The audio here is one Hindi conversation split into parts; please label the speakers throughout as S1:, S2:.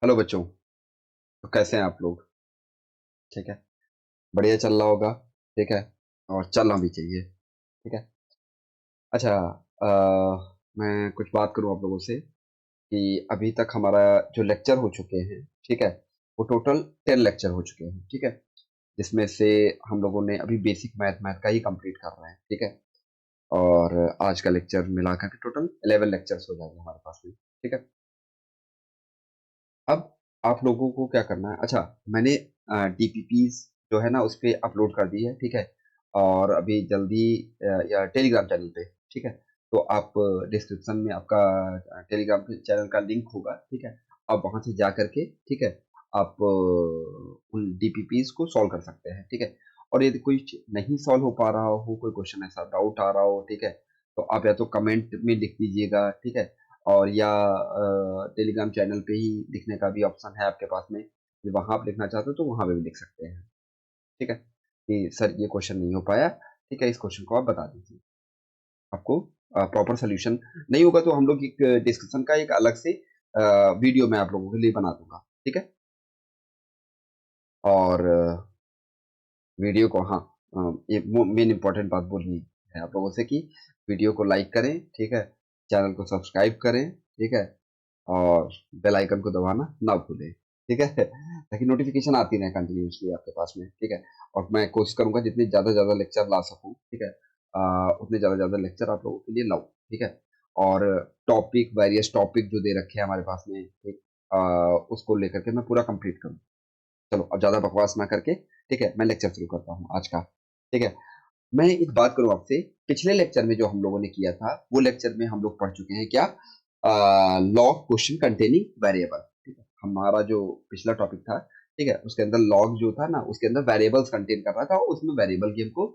S1: हेलो बच्चों। तो कैसे हैं आप लोग? ठीक है। बढ़िया चल रहा होगा। ठीक है। और चलना भी चाहिए। ठीक है। अच्छा। मैं कुछ बात करूं आप लोगों से कि अभी तक हमारा जो लेक्चर हो चुके हैं, ठीक है, वो टोटल 10 लेक्चर हो चुके हैं। ठीक है। जिसमें से हम लोगों ने अभी बेसिक मैथ मैथ का ही कंप्लीट कर रहे हैं। ठीक है। और आज का लेक्चर मिलाकर के टोटल 11 लेक्चर्स हो जाएंगे हमारे पास में। ठीक है। अब आप लोगों को क्या करना है? अच्छा, मैंने डीपीपीज जो है ना उस पे अपलोड कर दी है। ठीक है। और अभी जल्दी या टेलीग्राम चैनल पे। ठीक है। तो आप डिस्क्रिप्शन में आपका टेलीग्राम चैनल का लिंक होगा। ठीक है। आप वहां से जा करके, ठीक है, आप उन डीपीपीज को सॉल्व कर सकते हैं। ठीक है। और यदि कोई नहीं सॉल्व हो पा रहा हो, कोई क्वेश्चन ऐसा डाउट आ रहा हो, ठीक है, तो आप या तो कमेंट में लिख दीजिएगा। ठीक है। और या टेलीग्राम चैनल पे ही लिखने का भी ऑप्शन है आपके पास में। यदि वहां आप लिखना चाहते हो तो वहां पे भी लिख सकते हैं। ठीक है। कि सर ये क्वेश्चन नहीं हो पाया, ठीक है, इस क्वेश्चन को आप बता दीजिए। आपको प्रॉपर सोल्यूशन नहीं होगा तो हम लोग एक डिस्कशन का एक अलग से वीडियो मैं आप लोगों के लिए बना दूंगा। ठीक है। और वीडियो को, हाँ, ये मेन इंपॉर्टेंट बात बोलनी है आप लोगों से कि वीडियो को लाइक करें। ठीक है। चैनल को सब्सक्राइब करें। ठीक है। और बेल आइकन को दबाना ना भूलें। ठीक है। ताकि नोटिफिकेशन आती रहे कंटिन्यूसली आपके पास में। ठीक है। और मैं कोशिश करूंगा जितने ज्यादा ज्यादा लेक्चर ला सकूं, ठीक है, उतने ज्यादा ज्यादा लेक्चर आप लोगों के लिए लाऊं। ठीक है। और टॉपिक, वेरियस टॉपिक जो दे रखे हैं हमारे पास में, ठीक, उसको लेकर के मैं पूरा कंप्लीट करूँ। चलो अब ज्यादा बकवास ना करके, ठीक है, मैं लेक्चर शुरू करता हूँ आज का। ठीक है। मैं एक बात करूं आपसे, पिछले लेक्चर में जो हम लोगों ने किया था वो लेक्चर में हम लोग पढ़ चुके हैं क्या? Log question containing variable. ठीक है। हमारा जो पिछला टॉपिक था, ठीक है, उसके अंदर लॉग जो था ना उसके अंदर वेरिएबल्स कंटेन कर रहा था और उसमें वेरिएबल की हमको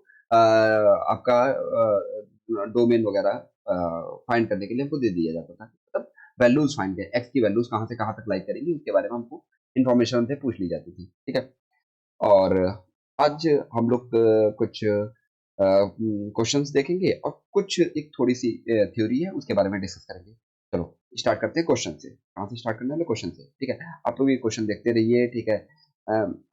S1: आपका डोमेन वगैरह फाइंड करने के लिए हमको दे दिया जाता था। मतलब वैल्यूज फाइंड करें, एक्स की वैल्यूज कहाँ से कहाँ तक लाइक करेंगी उसके बारे में हमको इन्फॉर्मेशन हमसे पूछ ली जाती थी। ठीक है। और आज हम लोग कुछ क्वेश्चंस देखेंगे और कुछ एक थोड़ी सी थ्योरी है उसके बारे में डिस्कस करेंगे। चलो स्टार्ट करते हैं क्वेश्चन से। कहाँ से स्टार्ट करने वाले? क्वेश्चन से। ठीक है। आप लोग ये क्वेश्चन देखते रहिए। ठीक है।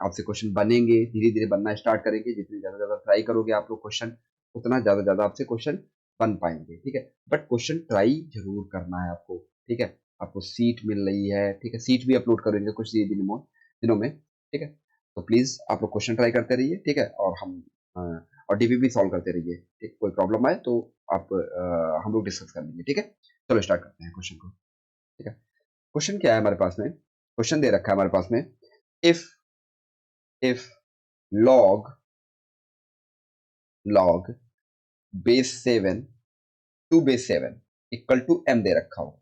S1: आपसे क्वेश्चन बनेंगे, धीरे धीरे बनना स्टार्ट करेंगे। जितनी ज्यादा ज्यादा ट्राई करोगे आप लोग क्वेश्चन, उतना ज्यादा ज्यादा आपसे क्वेश्चन बन पाएंगे। ठीक है। बट क्वेश्चन ट्राई जरूर करना है आपको। ठीक है। आपको सीट मिल रही है, ठीक है, सीट भी अपलोड करेंगे कुछ दिनों में। ठीक है। तो प्लीज आप लोग क्वेश्चन ट्राई करते रहिए। ठीक है। और अ, और डीपीपी सॉल्व करते रहिए। ठीक, कोई प्रॉब्लम आए तो आप हम लोग डिस्कस कर लेंगे। ठीक है। चलो स्टार्ट करते हैं क्वेश्चन को। ठीक है। क्वेश्चन क्या है हमारे पास में? क्वेश्चन दे रखा है हमारे पास में, if if log log base 7 to base 7 equal to M दे रखा हो,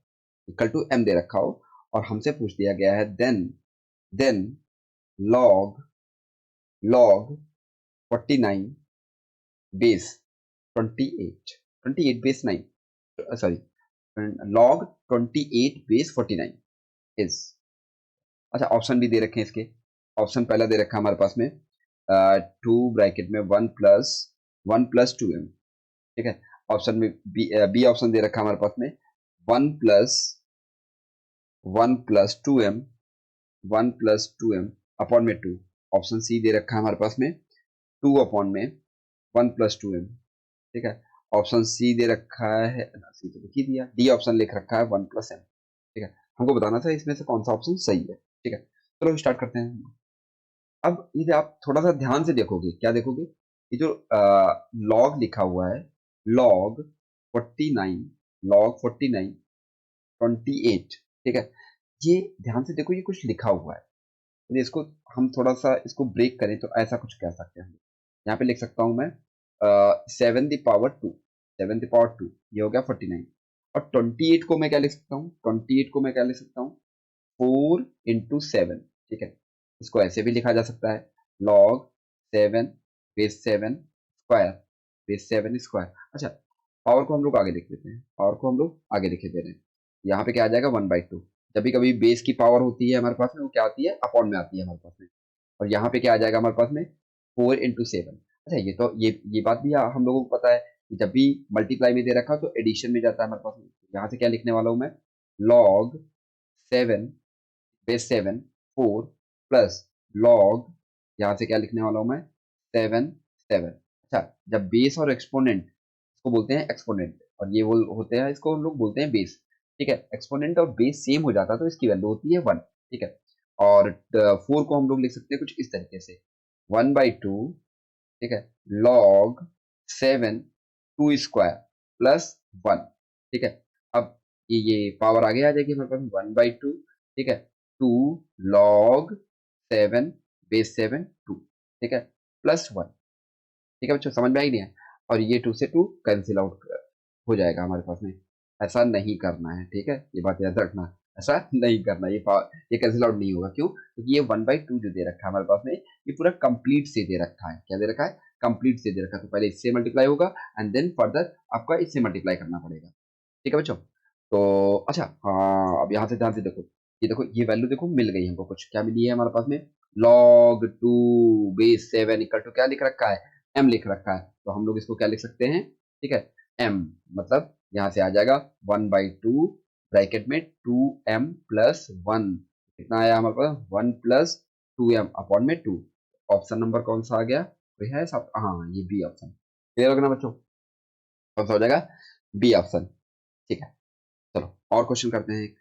S1: इक्वल टू एम दे रखा हो, और हमसे पूछ दिया गया है then log log 49 base 28 28 base 9, sorry, log 28 base 49 is. अच्छा, ऑप्शन भी दे रखे हैं इसके। ऑप्शन पहला दे रखा है हमारे पास में, टू ब्रैकेट में वन प्लस टू एम। ठीक है। ऑप्शन में बी ऑप्शन दे रखा है हमारे पास में, one one plus two M upon में टू। ऑप्शन सी दे रखा है हमारे पास में, टू अपॉन में वन प्लस टू एम। ठीक है। ऑप्शन सी दे रखा है, सी तो लिख ही दिया, डी ऑप्शन लिख रखा है वन प्लस एम। ठीक है। हमको बताना था इसमें से कौन सा ऑप्शन सही है। ठीक है। चलो स्टार्ट करते हैं। अब ये आप थोड़ा सा ध्यान से देखोगे, क्या देखोगे? ये जो लॉग लिखा हुआ है, लॉग 49, लॉग 49 28, ठीक है, ये ध्यान से देखो, ये कुछ लिखा हुआ है। यदि इसको हम थोड़ा सा इसको ब्रेक करें तो ऐसा कुछ कह सकते हैं। यहाँ पे लिख सकता हूं मैं 7 द पावर 2, 7 द पावर 2, ये हो गया 49। और 28 को मैं क्या लिख सकता हूँ? 28 को मैं क्या लिख सकता हूँ? 4 into 7। ठीक है। इसको ऐसे भी लिखा जा सकता है, log 7 base 7 square, base 7 square. अच्छा, पावर को हम लोग आगे लिख देते हैं, पावर को हम लोग आगे लिखे दे रहे हैं। यहाँ पे क्या आ जाएगा? 1/2। जब कभी बेस की पावर होती है हमारे पास में, वो क्या आती है? अपॉन में आती है हमारे पास में। और यहाँ पे क्या आ जाएगा हमारे पास में? 4 into 7। अच्छा, ये बात भी हम लोगों को पता है कि जब भी मल्टीप्लाई में दे रखा हो तो एडिशन में जाता है हमारे पास में। यहाँ से क्या लिखने वाला हूँ मैं? लॉग 7 बेस 7 4 प्लस लॉग, यहाँ से क्या लिखने वाला हूँ मैं 7 7। अच्छा, जब बेस और एक्सपोनेंट, इसको बोलते हैं एक्सपोनेंट और ये वो होते हैं, इसको हम लोग बोलते हैं बेस। ठीक है, एक्सपोनेंट और बेस सेम हो जाता है तो इसकी वैल्यू होती है 1। ठीक है, और 4 को हम लोग लिख सकते हैं कुछ इस तरीके से 1/2, ठीक है, लॉग 7 2 स्क्वायर प्लस 1। ठीक है, अब ये पावर आगे आ जाएगी हमारे पास 1/2, ठीक है, 2 लॉग 7 बेस 7 2, ठीक है, प्लस 1। ठीक है बच्चों, समझ में आई नहीं है? और ये 2 से 2 कैंसिल आउट हो जाएगा हमारे पास में। ऐसा नहीं करना है, ठीक है, ये बात याद रखना, ऐसा नहीं करना। ये कैंसिल आउट नहीं होगा, क्यों? क्योंकि ये 1/2 जो दे रखा है हमारे पास में, ये पूरा कंप्लीट से दे रखा है। क्या दे रखा है? कंप्लीट से दे रखा है, तो पहले इससे मल्टीप्लाई होगा एंड देन फर्दर आपका इससे मल्टीप्लाई करना पड़ेगा। ठीक है बच्चों, तो अच्छा, हाँ, अब यहाँ से ध्यान से देखो, ये देखो, ये वैल्यू देखो मिल गई हमको, कुछ क्या मिली है हमारे पास में, log 2 बेस 7 इक्वल टू क्या लिख रखा है, m लिख रखा है। तो हम लोग इसको क्या लिख सकते हैं, ठीक है, m मतलब यहाँ से आ जाएगा 1/2 ब्रैकेट में 2m प्लस 1। कितना आया हमारे पास, 1 प्लस 2m अपॉन में 2। ऑप्शन नंबर कौन सा आ गया, कोई है सब? हाँ, ये बी ऑप्शन। क्लियर होगा ना बच्चों? कौन सा हो जाएगा, बी ऑप्शन। ठीक है, चलो और क्वेश्चन करते हैं।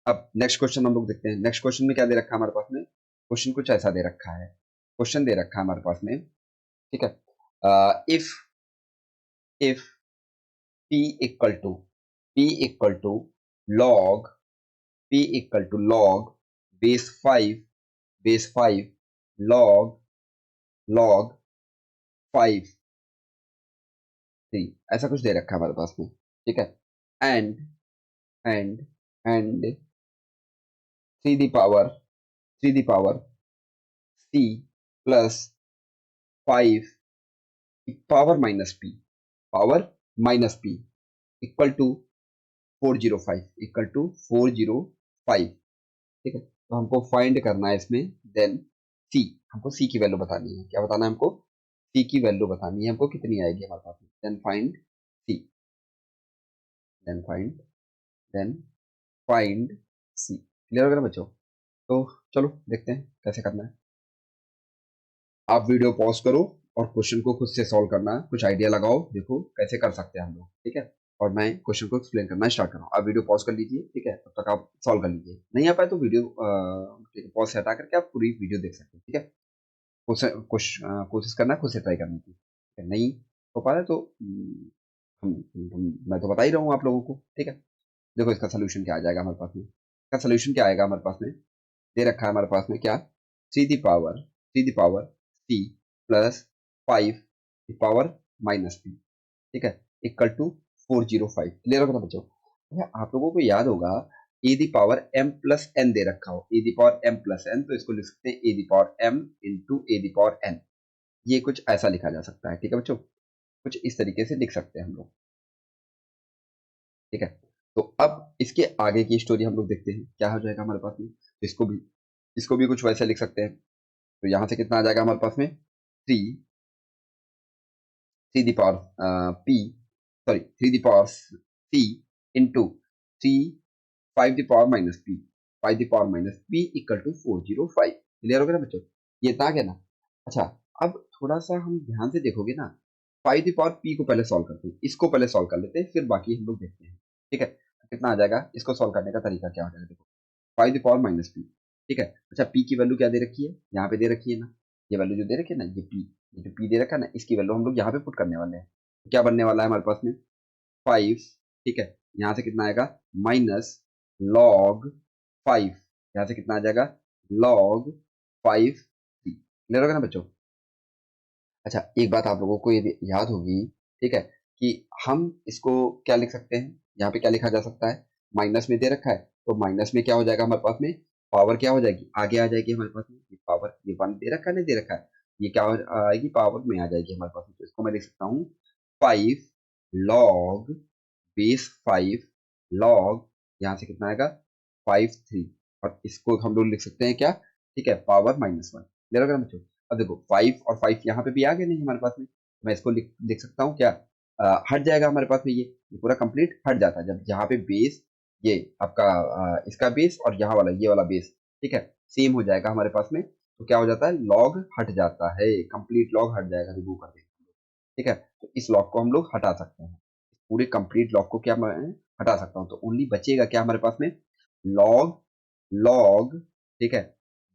S1: अब नेक्स्ट क्वेश्चन हम लोग देखते हैं। नेक्स्ट क्वेश्चन में क्या दे रखा है हमारे पास में, क्वेश्चन कुछ ऐसा दे रखा है, क्वेश्चन दे रखा है हमारे पास में, ठीक है, if if p equal to p equal to log p equal to log base 5 log log 5 3, ऐसा कुछ दे रखा है हमारे पास में। ठीक है, and and and 3 the power c plus 5 power minus p equal to 405। ठीक है, तो हमको फाइंड करना है इसमें, देन c, हमको c की वैल्यू बतानी है। क्या बताना है हमको, c की वैल्यू बतानी है हमको, कितनी आएगी हमारे पास में, then find then find c। Clear हो गया ना बच्चों? तो चलो देखते हैं कैसे करना है। आप वीडियो पॉज करो और क्वेश्चन को खुद से सॉल्व करना, कुछ आइडिया लगाओ, देखो कैसे कर सकते हैं हम लोग। ठीक है, और मैं क्वेश्चन को एक्सप्लेन करना स्टार्ट कर रहा हूँ। आप वीडियो पॉज कर लीजिए, ठीक है, तब तक आप सॉल्व कर लीजिए। नहीं आ पाए तो वीडियो पॉज से हटा करके आप पूरी वीडियो देख सकते हैं। ठीक है, कोशिश करना है खुद से ट्राई करने की। ठीक है, नहीं हो पा रहा है तो मैं तो बता ही रहा हूँ आप लोगों को। ठीक है, देखो इसका सोल्यूशन क्या आ जाएगा हमारे पास में, इसका सोल्यूशन क्या आएगा हमारे पास में, दे रखा है हमारे पास में क्या, three the power C plus 5 the power -p, ठीक है, इक्वल टू 405। क्लियर होगा ना बच्चों? अच्छा, आप लोगों को याद होगा A the power m plus n दे रखा हो, A the power m plus n, तो इसको लिख सकते हैं A the power m into A the power n। ये कुछ ऐसा लिखा जा सकता है। ठीक है बच्चों, कुछ इस तरीके से लिख सकते हैं हम लोग। ठीक है, तो अब इसके आगे की स्टोरी हम लोग देखते हैं क्या हो जाएगा हमारे पास में। इसको भी कुछ वैसे लिख सकते हैं। तो यहाँ से कितना आ जाएगा हमारे पास में, three three the power P sorry three the power C into three 5 the power -p 5 the power -p equal to 405। Clear हो गया ना बच्चों? ये था क्या ना? अच्छा, अब थोड़ा सा हम ध्यान से देखोगे ना, 5 दी पावर p को पहले सॉल्व करते हैं, इसको पहले सॉल्व कर लेते हैं, फिर बाकी हम लोग देखते हैं। ठीक है, तो कितना आ जाएगा, इसको सॉल्व करने का तरीका क्या हो जाएगा, देखो 5 दी पावर -p। ठीक है, अच्छा p की वैल्यू क्या दे रखी है, यहाँ पे दे रखी है ना, ये वैल्यू जो दे रखी है ना, ये जो p दे रखा है ना, इसकी वैल्यू हम लोग यहाँ पे पुट करने वाले हैं। तो क्या बनने वाला है हमारे पास में, 5, ठीक है, यहाँ से कितना आएगा, -log 5, यहाँ से कितना आ जाएगा, log 5 क्लियर होगा ना बच्चों? अच्छा, एक बात आप लोगों को ये याद होगी, ठीक है, कि हम इसको क्या लिख सकते हैं, यहाँ पे क्या लिखा जा सकता है, माइनस में दे रखा है, तो माइनस में क्या हो जाएगा हमारे पास में, पावर क्या हो जाएगी, आगे आ जाएगी हमारे पास में, ये पावर, ये 1 दे रखा है, नहीं दे रखा है, ये क्या आएगी, पावर में आ जाएगी हमारे पास में। तो इसको मैं लिख सकता हूँ 5 log बेस 5 लॉग, यहाँ से कितना आएगा, 5 3, और इसको हम लोग लिख सकते हैं क्या, ठीक है, पावर -1। क्लियर होगा ना बच्चों? अब देखो 5 और 5 यहाँ पे भी आ गए नहीं हमारे पास में, मैं इसको लिख सकता हूँ क्या, हट जाएगा हमारे पास में, ये पूरा कंप्लीट हट जाता है जब यहाँ पे बेस, ये आपका इसका बेस और यहाँ वाला ये वाला बेस ठीक है, सेम हो जाएगा हमारे पास में। तो क्या हो जाता है, लॉग हट जाता है, कंप्लीट लॉग हट जाएगा, रिमूव कर देंगे। ठीक है, तो इस लॉग को हम लोग हटा सकते हैं, पूरे कंप्लीट लॉग को क्या मैं हटा सकता हूँ। तो ओनली बचेगा क्या हमारे पास में, लॉग लॉग ठीक है,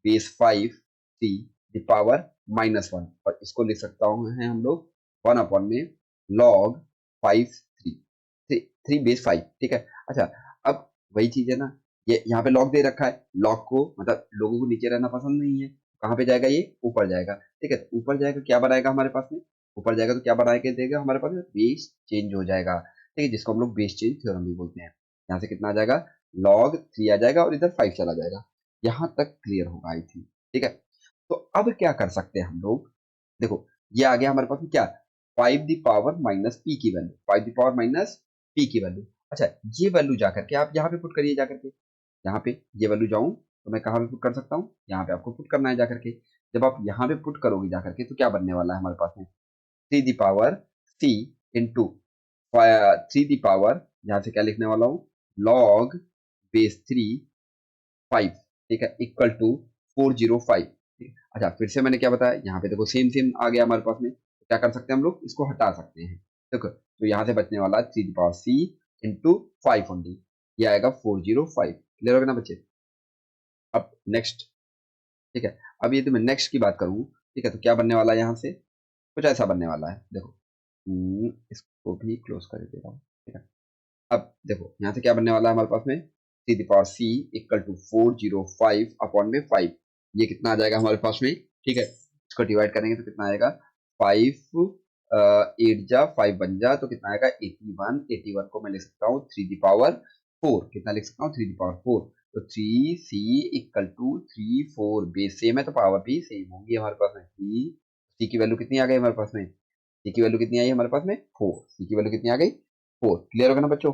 S1: बेस 5 सी द पावर -1, और इसको लिख सकता हूँ है हम लोग 1 अपॉन में लॉग 5 3 3 बेस 5। ठीक है, अच्छा अब वही चीज है ना, ये यहाँ पे लॉग दे रखा है, लॉग को मतलब लोगों को नीचे रहना पसंद नहीं है, कहाँ पे जाएगा, ये ऊपर जाएगा। ठीक है, तो ऊपर जाएगा, क्या बनाएगा हमारे पास में, ऊपर जाएगा तो क्या बना के देगा हमारे पास में, बेस चेंज हो जाएगा। ठीक है, जिसको हम लोग बेस चेंज थ्योरम भी बोलते हैं। यहाँ से कितना आ जाएगा, लॉग 3 आ जाएगा और इधर 5 चला जाएगा। यहाँ तक क्लियर होगा आई थिंक। ठीक है, तो अब क्या कर सकते हैं हम लोग, देखो ये आ गया हमारे पास में क्या, 5 दी पावर माइनस पी की value, 5 the power minus P की वैल्यू। अच्छा, ये वैल्यू जाकर के आप यहाँ पे पुट करिए, जाकर के यहाँ पे ये वैल्यू जाऊं तो मैं कहाँ पे पुट कर सकता हूँ, यहाँ पे आपको पुट करना है जाकर के। जब आप यहाँ पे पुट करोगे जाकर के तो क्या बनने वाला है हमारे पास में, 3 the power C into 3 the power, यहाँ से क्या लिखने वाला हूँ, लॉग बेस 3 5। ठीक है, इक्वल टू 405। ठीक है, अच्छा फिर से मैंने क्या बताया, यहाँ पे देखो सेम सेम आ गया हमारे पास में, तो क्या कर सकते हैं हम लोग, इसको हटा सकते हैं। देखो तो यहाँ से बचने वाला 3 the power C into 5 only, ये आएगा 405। क्लियर होगा ना बच्चे। अब नेक्स्ट, ठीक है, अब यदि मैं नेक्स्ट की बात करूँ, ठीक है, तो क्या बनने वाला है यहाँ से, कुछ ऐसा बनने वाला है, देखो इसको भी क्लोज कर देता हूँ। ठीक है, अब देखो यहाँ से क्या बनने वाला है हमारे पास में, C the power C equal to 405 upon में 5। ये कितना आ जाएगा हमारे पास में, ठीक है, इसको डिवाइड करेंगे तो कितना आएगा, 5 8 जा 5 बन जा तो कितना आएगा 81। 81 को मैं लिख सकता हूँ 3 दी पावर 4, कितना लिख सकता हूँ 3 दी पावर 4। तो 3c equal to 3 4, base same है तो पावर भी सेम होगी हमारे पास में। सी की वैल्यू कितनी आ गई हमारे पास में, सी की वैल्यू कितनी आई हमारे पास में 4, सी की वैल्यू कितनी आ गई 4। क्लियर होगा ना बच्चों,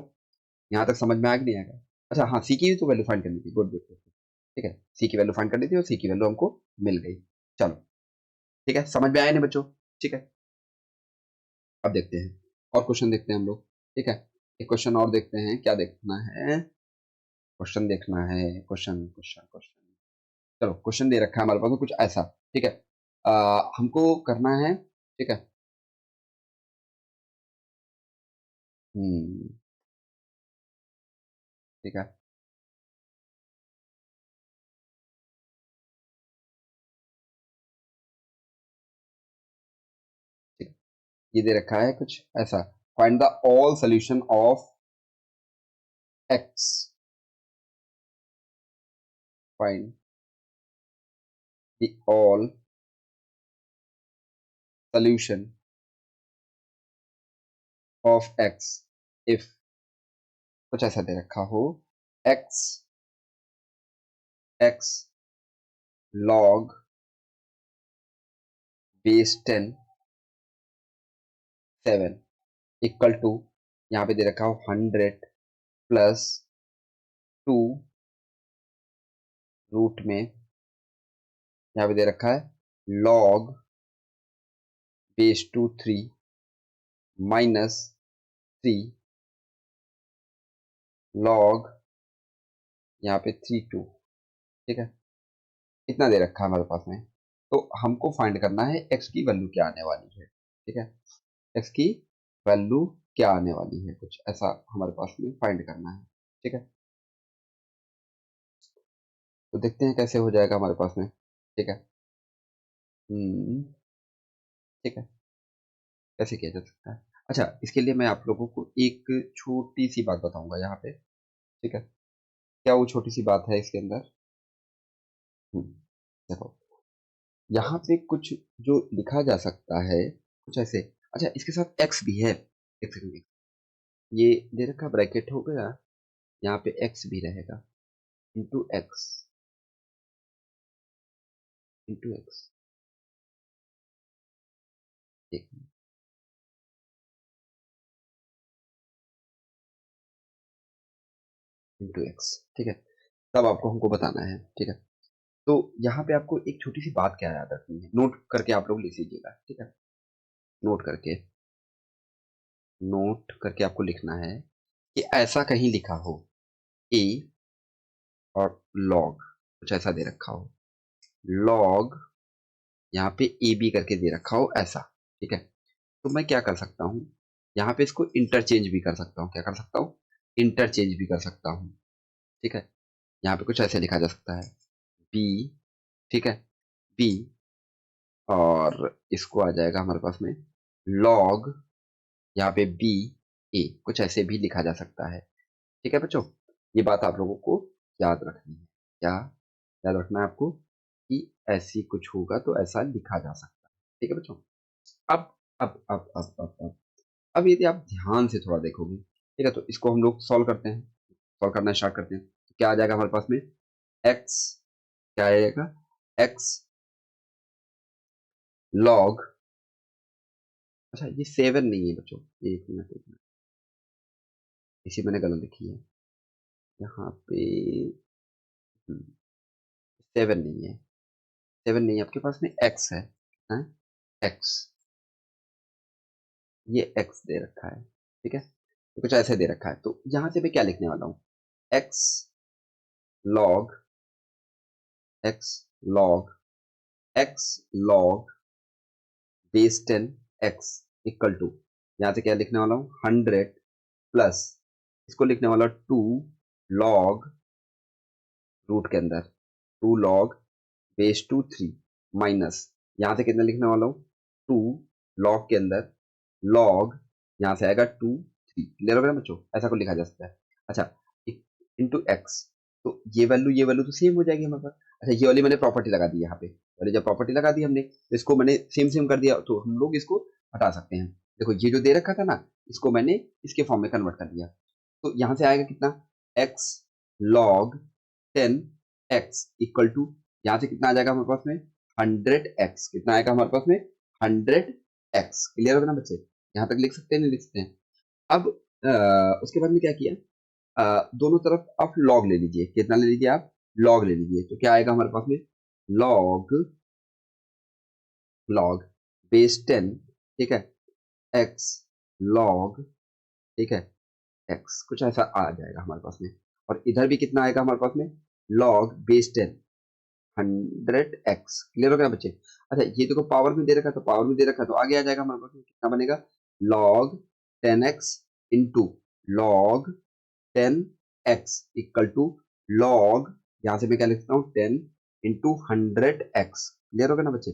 S1: यहाँ तक समझ में आ गया नहीं आएगा। अच्छा हाँ, सी की भी तो वैल्यू फाइंड करनी थी, गुड गुड गुड। ठीक है, सी की वैल्यू फाइंड करनी थी और सी की वैल्यू हमको मिल गई। चलो ठीक है, समझ में आया नहीं बच्चों। ठीक है, अब देखते हैं और क्वेश्चन देखते हैं हम लोग। ठीक है, एक क्वेश्चन और देखते हैं, क्या देखना है, क्वेश्चन देखना है, क्वेश्चन क्वेश्चन क्वेश्चन। चलो क्वेश्चन दे रखा है हमारे पास में कुछ ऐसा। ठीक है, हमको करना है, ठीक है, हम्म, ठीक है, ठीक है, ये दे रखा है कुछ ऐसा, find the all solution of x, find the all solution of x if कुछ ऐसा दे रखा हो, x x log base 10 7 equal to, यहाँ पे दे रखा हो 100 प्लस 2 रूट में, यहाँ पे दे रखा है log base 2 3 माइनस 3 log यहाँ पे 3 2। ठीक है, इतना दे रखा है हमारे पास में। तो हमको फाइंड करना है x की वैल्यू क्या आने वाली है। ठीक है, x की वैल्यू क्या आने वाली है, कुछ ऐसा हमारे पास में फाइंड करना है। ठीक है, तो देखते हैं कैसे हो जाएगा हमारे पास में। ठीक है, हम्म, ठीक है, कैसे किया जा सकता है। अच्छा इसके लिए मैं आप लोगों को एक छोटी सी बात बताऊंगा यहाँ पे। ठीक है, क्या वो छोटी सी बात है इसके अंदर, देखो यहाँ पे कुछ जो लिखा जा सकता है कुछ ऐसे। अच्छा इसके साथ एक्स भी है, एक सेकंड, ये दे रखा ब्रैकेट हो गया, यहाँ पे एक्स भी रहेगा, इंटू एक्स, इंटू एक्स, एक इंटू एक्स। ठीक है, तब आपको हमको बताना है। ठीक है, तो यहाँ पे आपको एक छोटी सी बात क्या याद रखनी है, नोट करके आप लोग लिख लीजिएगा। ठीक है, नोट करके, नोट करके आपको लिखना है कि ऐसा कहीं लिखा हो ए और लॉग, कुछ ऐसा दे रखा हो, लॉग यहाँ पे ए बी करके दे रखा हो ऐसा, ठीक है। तो मैं क्या कर सकता हूँ, यहाँ पे इसको इंटरचेंज भी कर सकता हूँ, क्या कर सकता हूँ, इंटरचेंज भी कर सकता हूँ, ठीक है। यहाँ पे कुछ ऐसे लिखा जा सकता है बी, ठीक है, बी, और इसको आ जाएगा हमारे पास में लॉग यहाँ पे बी ए, कुछ ऐसे भी लिखा जा सकता है, ठीक है बच्चों। ये बात आप लोगों को याद रखनी है, क्या याद रखना है आपको, कि ऐसी कुछ होगा तो ऐसा लिखा जा सकता है, ठीक है बच्चों। अब अब यदि आप ध्यान से थोड़ा देखोगे, ठीक है, तो इसको हम लोग सॉल्व करते हैं, सॉल्व करना स्टार्ट करते हैं। तो क्या आ जाएगा हमारे पास में, एक्स, क्या आएगा, एक्स लॉग, अच्छा ये 7 नहीं है बच्चों, एक मिनट एक मिनट, इसी मैंने गलत लिखी है यहाँ पे, 7 नहीं है, 7 नहीं है आपके पास में, एक्स है, हाँ? एक्स, ये एक्स दे रखा है, ठीक है, तो कुछ ऐसे दे रखा है, तो यहाँ से मैं क्या लिखने वाला हूँ, X log, X log, X log base 10 x equal to, यहाँ से क्या लिखने वाला हूँ, 100 प्लस, इसको लिखने वाला 2 लॉग, रूट के अंदर 2 लॉग बेस टू 3 माइनस, यहाँ से कितना लिखने वाला हूँ, 2 लॉग के अंदर लॉग, यहाँ से आएगा 2 3, क्लियर हो गया ना बच्चों, ऐसा को लिखा जा सकता है। अच्छा, इंटू एक्स, तो ये वैल्यू तो सेम हो जाएगी हमारे पास। अच्छा, ये वाली मैंने प्रॉपर्टी लगा दी यहाँ पे, पहले जब प्रॉपर्टी लगा दी हमने तो इसको मैंने सेम सेम कर दिया, तो हम लोग इसको हटा सकते हैं। देखो ये जो दे रखा था ना, इसको मैंने इसके फॉर्म में कन्वर्ट कर दिया, तो यहाँ से आएगा कितना, X log 10 x equal to, यहाँ से कितना आ जाएगा हमारे पास में, 100 एक्स, कितना आएगा हमारे पास में, 100 एक्स, क्लियर होगा ना बच्चे, यहाँ तक लिख सकते हैं, नहीं लिख सकते हैं। अब उसके बाद में क्या किया, दोनों तरफ आप लॉग ले लीजिए, कितना ले लीजिए आप, लॉग ले लीजिए, तो क्या आएगा हमारे पास में, लॉग, लॉग बेस 10, ठीक है, एक्स लॉग, ठीक है, एक्स, कुछ ऐसा आ जाएगा हमारे पास में, और इधर भी कितना आएगा हमारे पास में, लॉग बेस 10 100 एक्स, क्लियर हो गया बच्चे। अच्छा, ये देखो पावर में दे रखा है, तो पावर में दे रखा है, तो आगे आ जाएगा हमारे पास में, कितना बनेगा, log 10 X into log 10 x equal to log, यहाँ से मैं क्या लिखता हूँ, 10 इंटू 100 एक्स, क्लियर होगा ना बच्चे,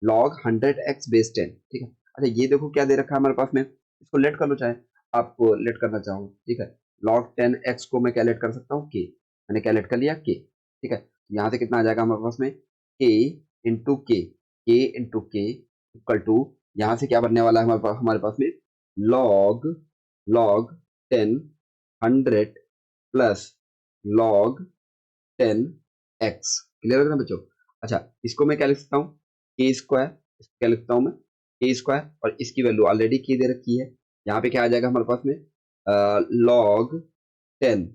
S1: लॉग 100 एक्स बेस 10, ठीक है। अच्छा, ये देखो क्या दे रखा है हमारे पास में, इसको लेट कर लो, चाहे आप लेट करना चाहो, ठीक है, लॉग 10 एक्स को मैं क्या लेट कर सकता हूँ, के, मैंने क्या लेट कर लिया, के, ठीक है, यहाँ से कितना आ जाएगा हमारे पास में, के इंटू के इंटू के इक्वल टू, यहाँ से क्या बनने वाला है हमारे पास में, log, log 10 100 plus log 10 x, clear हो गया ना बच्चों। अच्छा, इसको मैं क्या लिख सकता हूँ, के स्क्वायर, इसको क्या लिखता हूँ मैं, के स्क्वायर, और इसकी वैल्यू ऑलरेडी के दे रखी है, यहाँ पे क्या आ जाएगा हमारे पास में, लॉग 10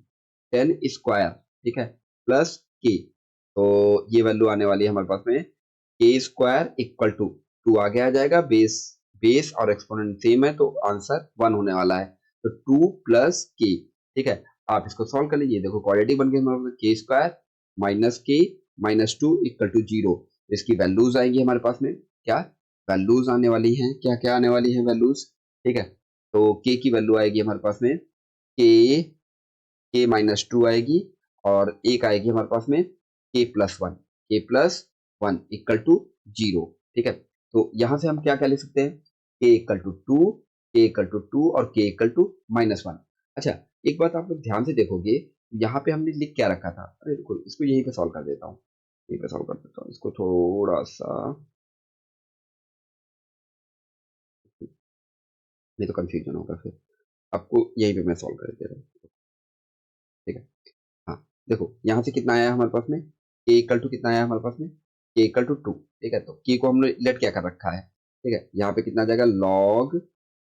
S1: 10 स्क्वायर, ठीक है, प्लस के, तो ये वैल्यू आने वाली है हमारे पास में, के स्क्वायर इक्वल टू 2 आगे आ जाएगा, बेस बेस और एक्सपोनेंट सेम है, तो आंसर 1 होने वाला है, तो 2 प्लस के, ठीक है। आप इसको सॉल्व कर लीजिए, देखो क्वाड्रेटिक बन गया, के स्क्वायर माइनस के माइनस 2 इक्वल टू 0, इसकी वैल्यूज आएंगी हमारे पास में, क्या वैल्यूज आने वाली हैं, क्या क्या आने वाली है वैल्यूज, ठीक है। तो के की वैल्यू आएगी हमारे पास में, के माइनस 2 आएगी, और एक आएगी हमारे पास में के प्लस 1 इक्वल टू 0, ठीक है। तो यहाँ से हम क्या क्या लिख सकते हैं, के इक्वल टू 2, के इक्वल टू 2 और के इक्वल टू -1। अच्छा, एक बात आप लोग ध्यान से देखोगे, यहाँ पे हमने लिख क्या रखा था, अरे रुको, इसको यहीं पे सॉल्व कर देता हूँ, यहीं पे सॉल्व कर देता हूँ, इसको थोड़ा सा, नहीं तो कंफ्यूजन होगा फिर, आपको यहीं पे मैं सॉल्व कर दे रहा हूँ, ठीक है। हाँ, देखो यहाँ से कितना आया हमारे पास में, के इक्वल टू कितना आया हमारे पास में, के इक्वल टू 2, ठीक है, तो के को हमने लेट क्या कर रखा है, ठीक है, यहाँ पे कितना आ जाएगा, लॉग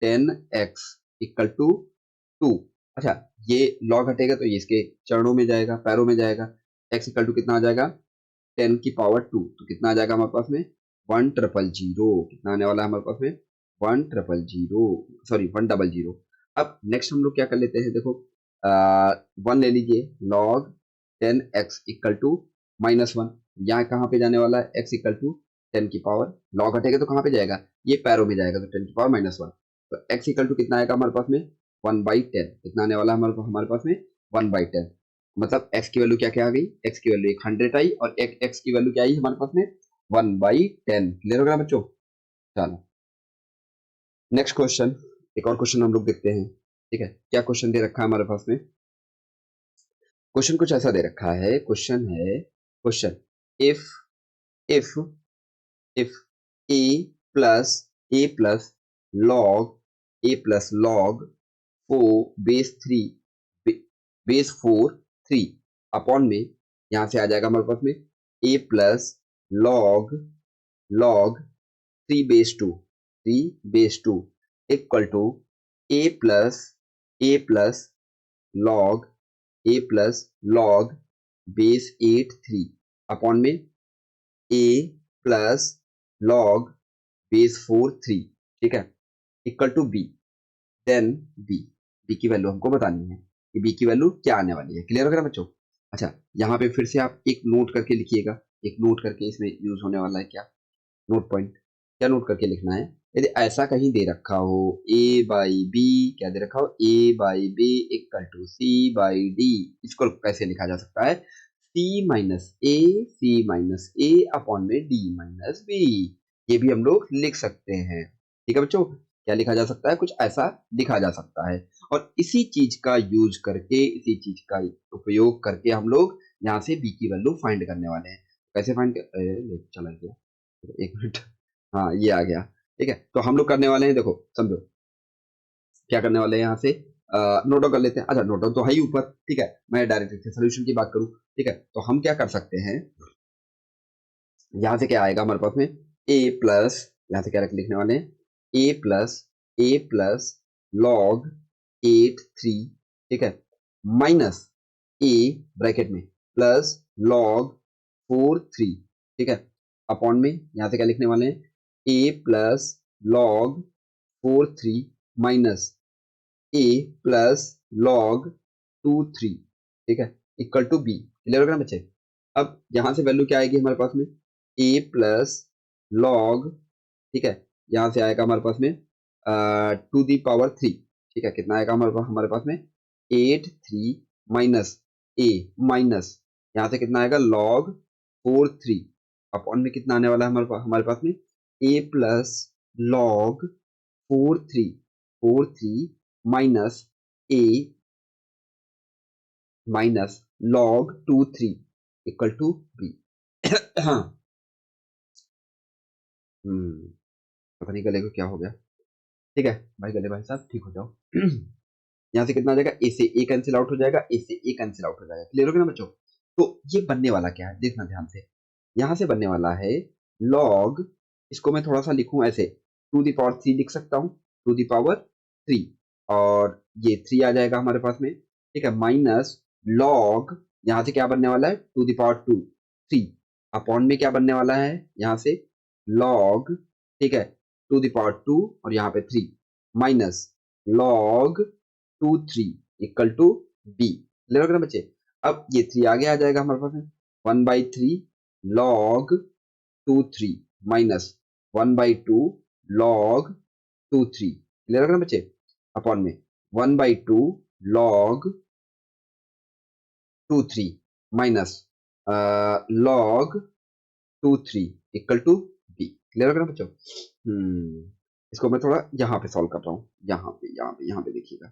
S1: 10 एक्स इक्वल टू 2। अच्छा, ये लॉग हटेगा तो ये इसके चरणों में जाएगा, पैरों में जाएगा, एक्स इक्वल टू कितना आ जाएगा, 10 की पावर 2, तो कितना आ जाएगा हमारे पास में, 1 0 0 0, कितना आने वाला है हमारे पास में, 1 0 0 0, सॉरी 1 0 0 0। अब नेक्स्ट हम लोग क्या कर लेते हैं, देखो 1 ले लीजिए, लॉग 10 एक्स इक्वल टू -1, यहाँ कहाँ पे जाने वाला है, x इक्वल टू 10 की पावर, लॉग हटेगा तो कहाँ पे जाएगा, ये पैरों में जाएगा, तो 10 की पावर -1, तो x इक्वल टू कितना आएगा हमारे पास में 1/10, कितना आने वाला है हमारे पास में 1/10, मतलब x की वैल्यू क्या क्या आ गई, x की वैल्यू 100 आई और x की वैल्यू क्या आई हमारे पास में 1/10। क्लियर हो गया बच्चों। चलो नेक्स्ट क्वेश्चन, एक और क्वेश्चन हम लोग देखते हैं। ठीक है, क्या क्वेश्चन दे रखा है हमारे पास में, क्वेश्चन कुछ ऐसा दे रखा है, क्वेश्चन है, question if if if a plus log 4 base 3 base 4 3 upon में, यहाँ से आ जाएगा हमारे पास में a plus log 3 base 2 equal to a plus log base 8 3 upon में a प्लस लॉग बेस 4 3, ठीक है, equal to B, then B की वैल्यू हमको बतानी है कि बी की वैल्यू क्या आने वाली है। क्लियर हो गया बच्चों। अच्छा यहाँ पे फिर से आप एक नोट करके लिखिएगा, एक नोट करके इसमें यूज होने वाला है क्या, नोट पॉइंट, क्या नोट करके लिखना है, यदि ऐसा कहीं दे रखा हो a बाई बी, क्या दे रखा हो a by B equal to c by D, इसको कैसे लिखा जा सकता है, c माइनस ए अपॉन में d माइनस बी, ये भी हम लोग लिख सकते हैं। ठीक है बच्चों, क्या लिखा जा सकता है, कुछ ऐसा लिखा जा सकता है, और इसी चीज का यूज करके, इसी चीज का उपयोग करके हम लोग यहाँ से बी की वैल्यू फाइंड करने वाले हैं। कैसे फाइंड चला गया, एक मिनट, हाँ ये आ गया। ठीक है, तो हम लोग करने वाले हैं, देखो समझो क्या करने वाले हैं, यहाँ से नोट डाउन कर लेते हैं। अच्छा नोट डाउन तो है ही ऊपर, ठीक है, मैं डायरेक्ट सोल्यूशन की बात करूँ, ठीक है, तो हम क्या कर सकते हैं, यहाँ से क्या आएगा हमारे पास में a प्लस, यहाँ से क्या रख लिखने वाले हैं a प्लस लॉग 8 3, ठीक है, माइनस a ब्रैकेट में प्लस लॉग 4 3, ठीक है, अपॉन में यहाँ से क्या लिखने वाले हैं a plus log 4 3 minus a plus log 2 3, ठीक है, इक्वल टू बी। क्लियर हो गया ना बच्चे। अब यहाँ से वैल्यू क्या आएगी हमारे पास में a प्लस लॉग, ठीक है, यहाँ से आएगा हमारे पास में 2 दी पावर 3, ठीक है, कितना आएगा हमारे पास में 8 3 माइनस a माइनस यहाँ से कितना आएगा लॉग 4 3 अपॉन में कितना आने वाला है हमारे पास में a plus log 4 3 minus a minus log 2 3 equal to b। पता नहीं गले को क्या हो गया। ठीक है भाई, गले भाई साहब ठीक हो जाओ। यहाँ से कितना आ जाएगा, ए से ए कैंसिल आउट हो जाएगा, ए से ए कैंसिल आउट हो जाएगा। क्लियर हो गया ना बच्चों। तो ये बनने वाला क्या है, देखना ध्यान से, यहाँ से बनने वाला है लॉग, इसको मैं थोड़ा सा लिखूं ऐसे, 2 दी पावर 3 लिख सकता हूँ, 2 दी पावर 3, और ये 3 आ जाएगा हमारे पास में, ठीक है, माइनस लॉग, यहाँ से क्या बनने वाला है 2 दी पावर 2 3 अपॉन में क्या बनने वाला है यहाँ से लॉग, ठीक है, 2 दी पावर 2 और यहाँ पे 3 minus log 2 3 equal to B. Clear हो गया ना बच्चे। अब ये 3 आगे आ जाएगा हमारे पास में 1/3 लॉग 2 3 माइनस 1/2 लॉग 2 3। क्लियर हो गया ना बच्चे। अपॉन में 1/2 log 2 3 minus log 2 3 equal to B. Clear हो गया ना बच्चों। इसको मैं थोड़ा यहाँ पे सॉल्व कर रहा हूँ, यहाँ पे देखिएगा,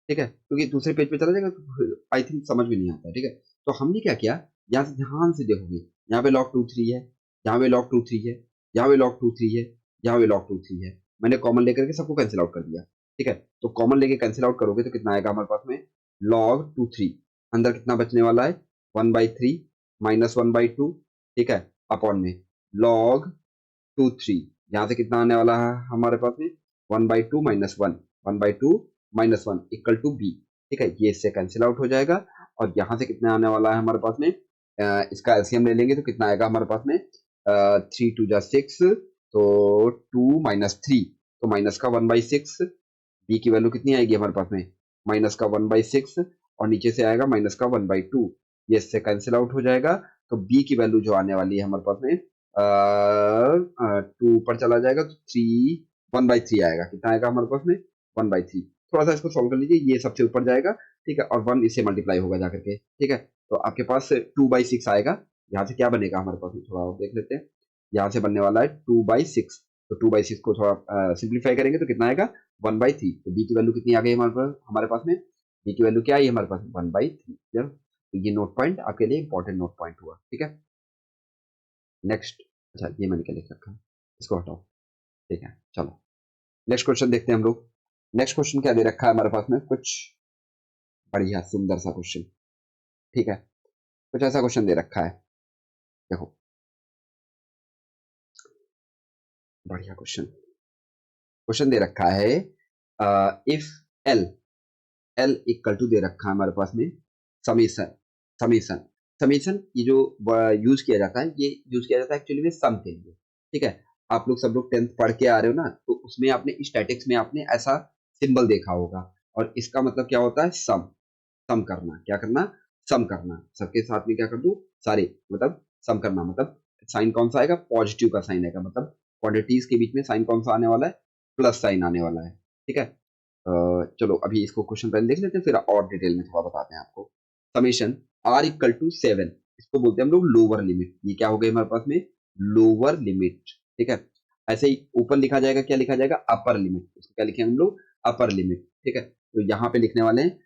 S1: ठीक है, क्योंकि दूसरे पेज पे चला जाएगा तो आई थिंक समझ में नहीं आता है। ठीक है, तो हमने क्या किया, यहाँ से ध्यान से देखोगे, यहाँ पे log 2 3 है, यहाँ पे log 2 3 है, यहाँ पे log 2 3 है, यहाँ पे log 2 3 है, मैंने कॉमन लेकर के सबको कैंसिल आउट कर दिया। ठीक है, तो कॉमन लेके कैंसिल आउट करोगे तो कितना आएगा हमारे पास में log 2 3, अंदर कितना बचने वाला है 1/3 माइनस 1/2, ठीक है, अपॉन में log 2 3, यहाँ से कितना आने वाला है हमारे पास में 1/2 minus 1/2 minus 1 equal to B. ठीक है, ये इससे कैंसिल आउट हो जाएगा, और यहाँ से कितना आने वाला है हमारे पास में, इसका एलसीएम ले लेंगे तो कितना आएगा हमारे पास में 3 2 जा 6, तो 2 माइनस 3, तो माइनस का 1/6, बी की वैल्यू कितनी आएगी हमारे पास में माइनस का 1/6, और नीचे से आएगा माइनस का 1/2, ये इससे कैंसिल आउट हो जाएगा, तो बी की वैल्यू जो आने वाली है हमारे पास में 2 ऊपर चला जाएगा तो 1/3 आएगा। कितना आएगा हमारे पास में? 1/3। थोड़ा सा इसको सॉल्व कर लीजिए, ये सबसे ऊपर जाएगा, ठीक है, और 1 इससे मल्टीप्लाई होगा जाकर के, ठीक है। तो आपके पास 2/6 आएगा। यहाँ से क्या बनेगा हमारे पास में, थोड़ा और देख लेते हैं। यहाँ से बनने वाला है 2/6, तो 2/6 को थोड़ा सिंप्लीफाई करेंगे तो कितना आएगा? 1/3। तो बी की वैल्यू कितनी आ गई हमारे पास में? बी की वैल्यू क्या आई हमारे पास? 1/3। तो ये नोट पॉइंट आपके लिए इंपॉर्टेंट नोट पॉइंट हुआ, ठीक है। नेक्स्ट, अच्छा ये मैंने क्या लिख रखा है, इसको हटाओ, ठीक है। चलो नेक्स्ट क्वेश्चन देखते हैं हम लोग। नेक्स्ट क्वेश्चन क्या दे रखा है हमारे पास में? कुछ बढ़िया सुंदर सा क्वेश्चन, ठीक है। कुछ ऐसा क्वेश्चन दे रखा है, देखो बढ़िया क्वेश्चन। क्वेश्चन दे रखा है if L L equal to दे रखा है हमारे पास में समीशन समीशन समीशन। ये जो यूज किया जाता है, ये यूज किया जाता है एक्चुअली में सम के लिए, ठीक है। आप लोग सब लोग 10th पढ़ के आ रहे हो ना, तो उसमें आपने स्टैटिक्स में आपने ऐसा सिंबल देखा होगा, और इसका मतलब क्या होता है? सम। सम करना, क्या करना? सम करना। सबके साथ में क्या कर दूं? सारे, मतलब सम करना, मतलब साइन कौन सा आएगा? पॉजिटिव का साइन आएगा, मतलब क्वांटिटीज के बीच में साइन कौन सा आने वाला है? प्लस साइन आने वाला है, ठीक है। चलो अभी इसको क्वेश्चन पहले देख लेते हैं, फिर और डिटेल में थोड़ा बताते हैं आपको। समीशन आर इक्वल टू 7, इसको बोलते हैं हम लोग लोअर लिमिट। ये क्या हो गई हमारे पास में? लोअर लिमिट, ठीक है। ऐसे ही ऊपर लिखा जाएगा, क्या लिखा जाएगा? Upper limit. इसको क्या लिखेंगे हम लोग? अपर लिमिट, ठीक है। तो यहाँ पे लिखने वाले हैं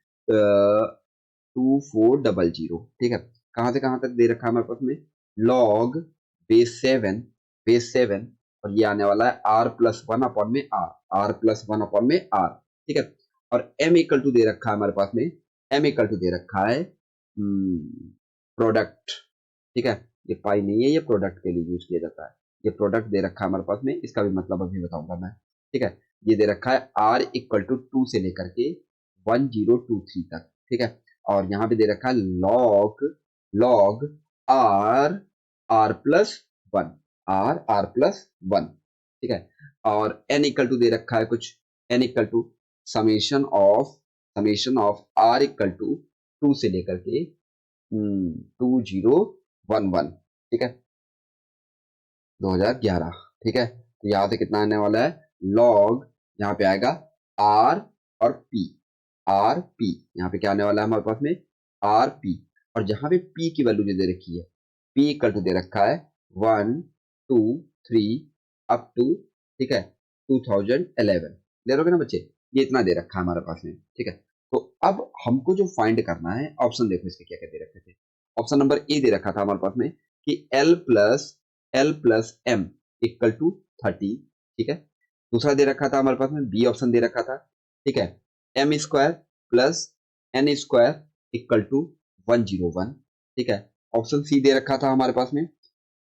S1: 2400, ठीक है। कहाँ से कहाँ तक दे रखा है हमारे पास में? लॉग बेस 7 और ये आने वाला है r+1 अपॉन में r, ठीक है। और m इक्वल टू दे रखा है हमारे पास में, m इक्वल टू दे रखा है प्रोडक्ट, ठीक है। ये पाई नहीं है, ये प्रोडक्ट के लिए यूज किया जाता है। ये प्रोडक्ट दे रखा है हमारे पास में, इसका भी मतलब अभी बताऊंगा मैं, ठीक है। ये दे रखा है r इक्वल टू 2 से लेकर के 1023 तक, ठीक है। और यहाँ पे दे रखा है log log r r+1 r+1, ठीक है। और n इक्वल टू दे रखा है कुछ, n equal to summation of r equal to 2 से लेकर के 2011, ठीक है, 2011, ठीक है। तो यहाँ से कितना आने वाला है? लॉग, यहाँ पे आएगा आर और पी, आर पी। यहाँ पे क्या आने वाला है हमारे पास में? R P. और जहाँ पे पी की वैल्यू जो दे रखी है, पी इक्वल टू दे रखा है 1 2 3 अप टू, ठीक है, 2011। ले रहे हो ना बच्चे? ये इतना दे रखा है हमारे पास में, ठीक है। तो अब हमको जो फाइंड करना है, ऑप्शन देखो इसके क्या क्या दे रखे थे। ऑप्शन नंबर ए दे रखा था हमारे पास में कि L+M इक्वल टू 30, ठीक है। दूसरा दे रखा था हमारे पास में, बी ऑप्शन दे रखा था, ठीक है, M² + N² इक्वल टू 101, ठीक है। ऑप्शन सी दे रखा था हमारे पास में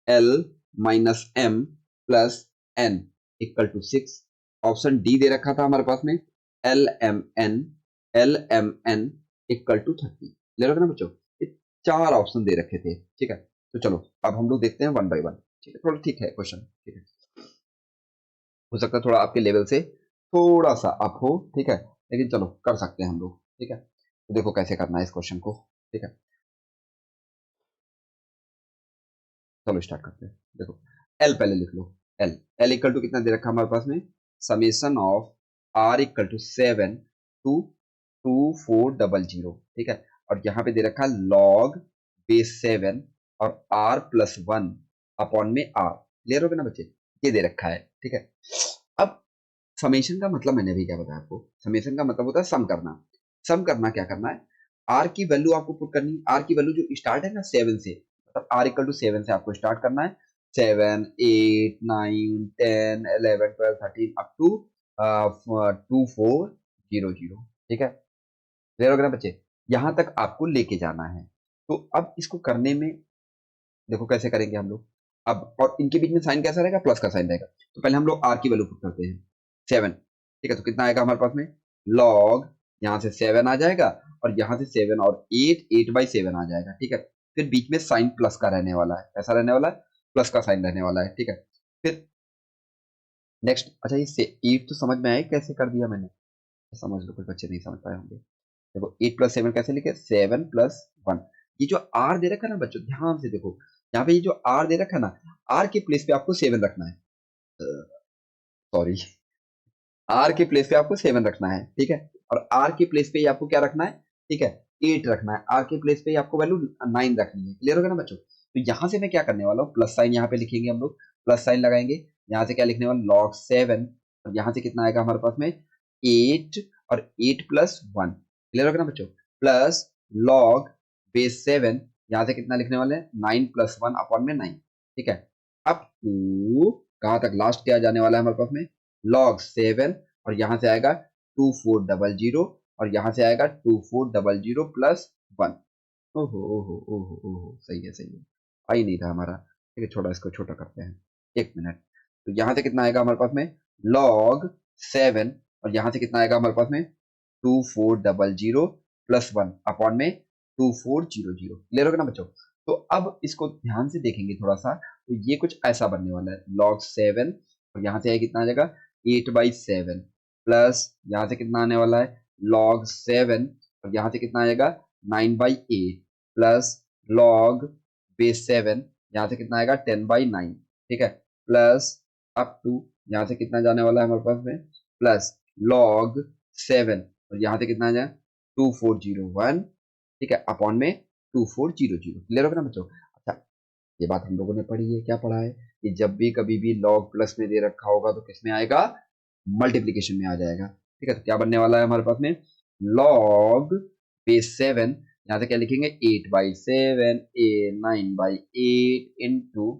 S1: L-M + N equal to 6। Option D दे रखा था हमारे पास में L-M-N इक्वल टू 30। ले रहे हो ना बच्चों? ये 4 ऑप्शन दे रखे थे, ठीक है। तो चलो अब हम लोग देखते हैं 1 बाय 1, ठीक है। थोड़ा ठीक है क्वेश्चन, ठीक है। हो सकता है थोड़ा आपके लेवल से थोड़ा सा अप हो, ठीक है, लेकिन चलो कर सकते हैं हम लोग, ठीक है। तो देखो कैसे करना है इस क्वेश्चन को, ठीक है। चलो स्टार्ट करते हैं। देखो एल पहले लिख लो। एल एल इक्वल टू कितना दे रखा है हमारे पास में? Summation of R equal to 7 to 2400, ठीक है। और यहाँ पे दे रखा है लॉग बेस 7 और r+1 अपॉन में r। क्लियर हो गया ना बच्चे? ये दे रखा है, ठीक है। अब समेशन का मतलब मैंने भी क्या बताया आपको? समेशन का मतलब होता है सम करना। सम करना क्या करना है? आर की वैल्यू आपको पुट करनी है। आर की वैल्यू जो स्टार्ट है ना 7 से, मतलब आर इक्वल टू 7 से आपको स्टार्ट करना है। 7 8 9 10 11 12 13 अप टू 2400, ठीक है। क्लियर हो गया ना बच्चे? यहां तक आपको लेके जाना है। तो अब इसको करने में देखो कैसे करेंगे हम लोग। अब और इनके बीच में साइन कैसा रहेगा? प्लस का साइन रहेगा। तो पहले हम लोग आर की वैल्यू पुट करते हैं 7, ठीक है। तो कितना आएगा हमारे पास में? लॉग, यहाँ से 7 आ जाएगा, और यहाँ से 7 और 8 8/7 आ जाएगा, ठीक है। फिर बीच में साइन प्लस का रहने वाला है। कैसा रहने वाला है? प्लस का साइन रहने वाला है, ठीक है। फिर नेक्स्ट, अच्छा ये 8 तो समझ में आया कैसे कर दिया मैंने? समझ लो, कुछ बच्चे नहीं समझ पाए होंगे। देखो 8 + 7 कैसे लिखे? 7 + 1। ये जो आर दे रखा है ना बच्चों, ध्यान से देखो, यहाँ पे ये जो आर दे रखा है ना, आर के प्लेस पे आपको 7 रखना है, सॉरी, आर के प्लेस पे आपको 7 रखना है, ठीक है। और आर के प्लेस पे ही आपको क्या रखना है, ठीक है, 8 रखना है। आर के प्लेस पे ही आपको वैल्यू 9 रखनी है। क्लियर हो गया ना बच्चों? तो यहाँ से मैं क्या करने वाला हूँ, प्लस साइन यहाँ पे लिखेंगे हम लोग, प्लस साइन लगाएंगे, यहाँ से क्या लिखने वाला, log 7, और यहाँ से कितना आएगा हमारे पास में 8, और 8 प्लस 1। क्लियर हो गया ना बच्चों? प्लस log बेस 7, यहाँ से कितना लिखने वाले हैं, 9 प्लस 1 अपॉन में 9, ठीक है। अब टू कहाँ तक, लास्ट क्या जाने वाला है हमारे पास में, log 7, और यहाँ से आएगा 2400, और यहाँ से आएगा 2400 प्लस 1। ओहो ओहो ओहो ओहो, सही है सही है, आ ही नहीं था हमारा, ठीक है, छोटा, इसको छोटा करते हैं, 1 मिनट। तो यहाँ से कितना आएगा हमारे पास में, log 7, और यहाँ से कितना आएगा हमारे पास में 2400 प्लस 1 अपॉन में 2400। क्लियर हो गया ना बच्चों? तो अब इसको ध्यान से देखेंगे थोड़ा सा, तो ये कुछ ऐसा बनने वाला है, log 7, और यहाँ से आएगा कितना आ जाएगा 8/7, प्लस यहाँ से कितना आने वाला है log 7, और यहाँ से कितना आएगा 9/8, प्लस log बेस 7, यहाँ से कितना आएगा 10/9, ठीक है, प्लस अप टू यहाँ से कितना जाने वाला है हमारे पास में, प्लस log 7, और यहाँ से कितना आ जाए 2401, ठीक है, अपॉन में 2400। क्लियर हो गया ना बच्चों? अच्छा, ये बात हम लोगों ने पढ़ी है, क्या पढ़ा है कि जब भी कभी भी log प्लस में दे रखा होगा तो किस में आएगा, मल्टीप्लीकेशन में आ जाएगा, ठीक है। तो क्या बनने वाला है हमारे पास में, log बेस 7, यहाँ से क्या लिखेंगे 8/7, 9/8 इंटू,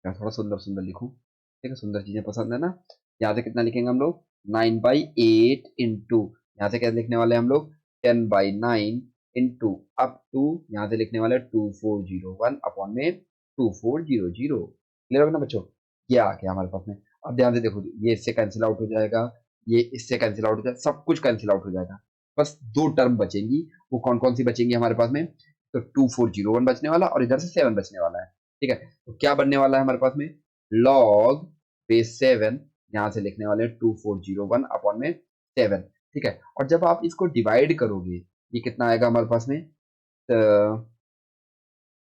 S1: थोड़ा सुंदर सुंदर लिखूं, ठीक है, सुंदर चीजें पसंद है ना। यहाँ से कितना लिखेंगे हम लोग 9/8 इंटू, यहाँ से क्या लिखने वाले हैं हम लोग 10/9 इंटू अप टू, यहाँ से लिखने वाले 2401 अपॉन में 2400। क्लियर होगा ना बच्चों? ये आ गया हमारे पास में। अब ध्यान से देखो, ये इससे कैंसिल आउट हो जाएगा, ये इससे कैंसिल आउट हो जाएगा, सब कुछ कैंसिल आउट हो जाएगा, बस 2 टर्म बचेंगी। वो कौन कौन सी बचेंगी हमारे पास में, तो 2401 बचने वाला, और इधर से 7 बचने वाला है, ठीक है। तो क्या बनने वाला है हमारे पास में, log बेस 7, यहाँ से लिखने वाले 2401 अपॉन में 7, ठीक है। और जब आप इसको डिवाइड करोगे, ये कितना आएगा हमारे पास में,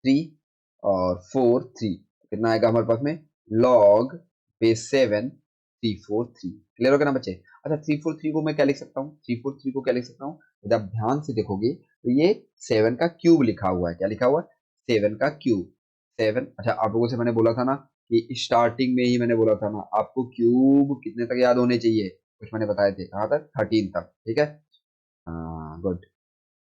S1: 3 और 4 3, कितना आएगा हमारे पास में, log बेस 7 343। क्लियर हो गया ना बच्चे? अच्छा, 343 को मैं क्या लिख सकता हूँ, 343 को क्या लिख सकता हूँ, यदि आप ध्यान से देखोगे तो ये 7 का क्यूब लिखा हुआ है। क्या लिखा हुआ है, 7 का क्यूब, 7। अच्छा, आप लोगों से मैंने बोला था ना कि स्टार्टिंग में ही मैंने बोला था ना, आपको क्यूब कितने तक याद होने चाहिए, कुछ मैंने बताए थे, कहाँ तक, 13 तक, ठीक है। हाँ गुड,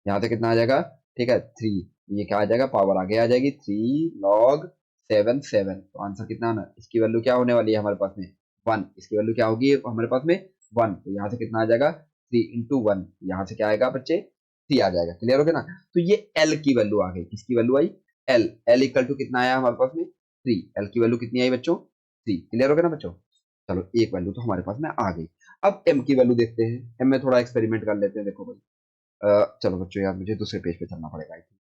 S1: यहाँ से कितना आ जाएगा, ठीक है 3, ये क्या आ जाएगा, पावर आगे आ जाएगी, 3 log 7 7, तो आंसर कितना आना, इसकी वैल्यू क्या होने वाली है हमारे पास में 1, इसकी वैल्यू क्या होगी हमारे पास में 1, तो यहाँ से कितना आ जाएगा 3 × 1, यहाँ से क्या आएगा बच्चे 3 आ जाएगा। क्लियर हो गया ना? तो ये एल की वैल्यू आ गई, किसकी वैल्यू आई, एल, एल इक्वल टू कितना आया हमारे पास में 3, एल की वैल्यू कितनी आई बच्चों 3। क्लियर हो गया ना बच्चों? चलो, एक वैल्यू तो हमारे पास में आ गई। अब एम की वैल्यू देखते हैं, एम में थोड़ा एक्सपेरिमेंट कर लेते हैं। देखो भाई, चलो बच्चों यार, मुझे दूसरे पेज पे चलना पड़ेगा आई थिंक।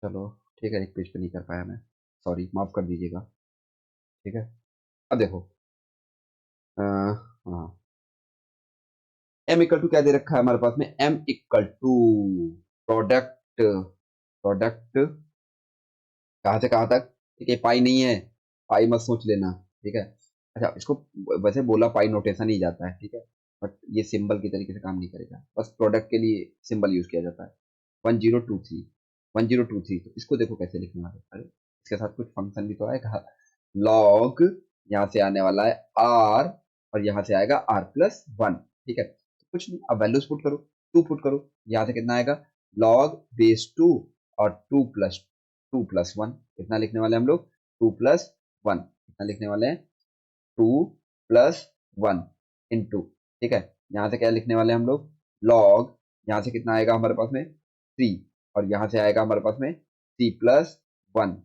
S1: चलो ठीक है, एक पेज पे नहीं कर पाया मैं, सॉरी, माफ कर दीजिएगा, ठीक है। अब देखो, हाँ, एम इक्वल टू क्या दे रखा है हमारे पास में, M equal to product, product कहाँ से कहाँ तक, ठीक है, पाई नहीं है, पाई मत सोच लेना, ठीक है। अच्छा, इसको वैसे बोला पाई नोटेशन ही जाता है, ठीक है, बट ये सिंबल की तरीके से काम नहीं करेगा, बस प्रोडक्ट के लिए सिंबल यूज किया जाता है। 1023, 1023, तो इसको देखो कैसे लिखने वाले, अरे इसके साथ कुछ फंक्शन भी तो आएगा, लॉग, यहाँ से आने वाला है आर, और यहाँ से आएगा r+1, ठीक है। तो कुछ नहीं, अब वैल्यूज पुट करो, 2 पुट करो, यहाँ से कितना आएगा लॉग बेस 2, और 2+1, कितना लिखने वाले हैं हम लोग 2+1, कितना लिखने वाले हैं 2+1 इंटू, ठीक है, यहाँ से क्या लिखने वाले हैं हम लोग लॉग, यहाँ से कितना आएगा हमारे पास में 3, और यहाँ से आएगा हमारे पास में 3+1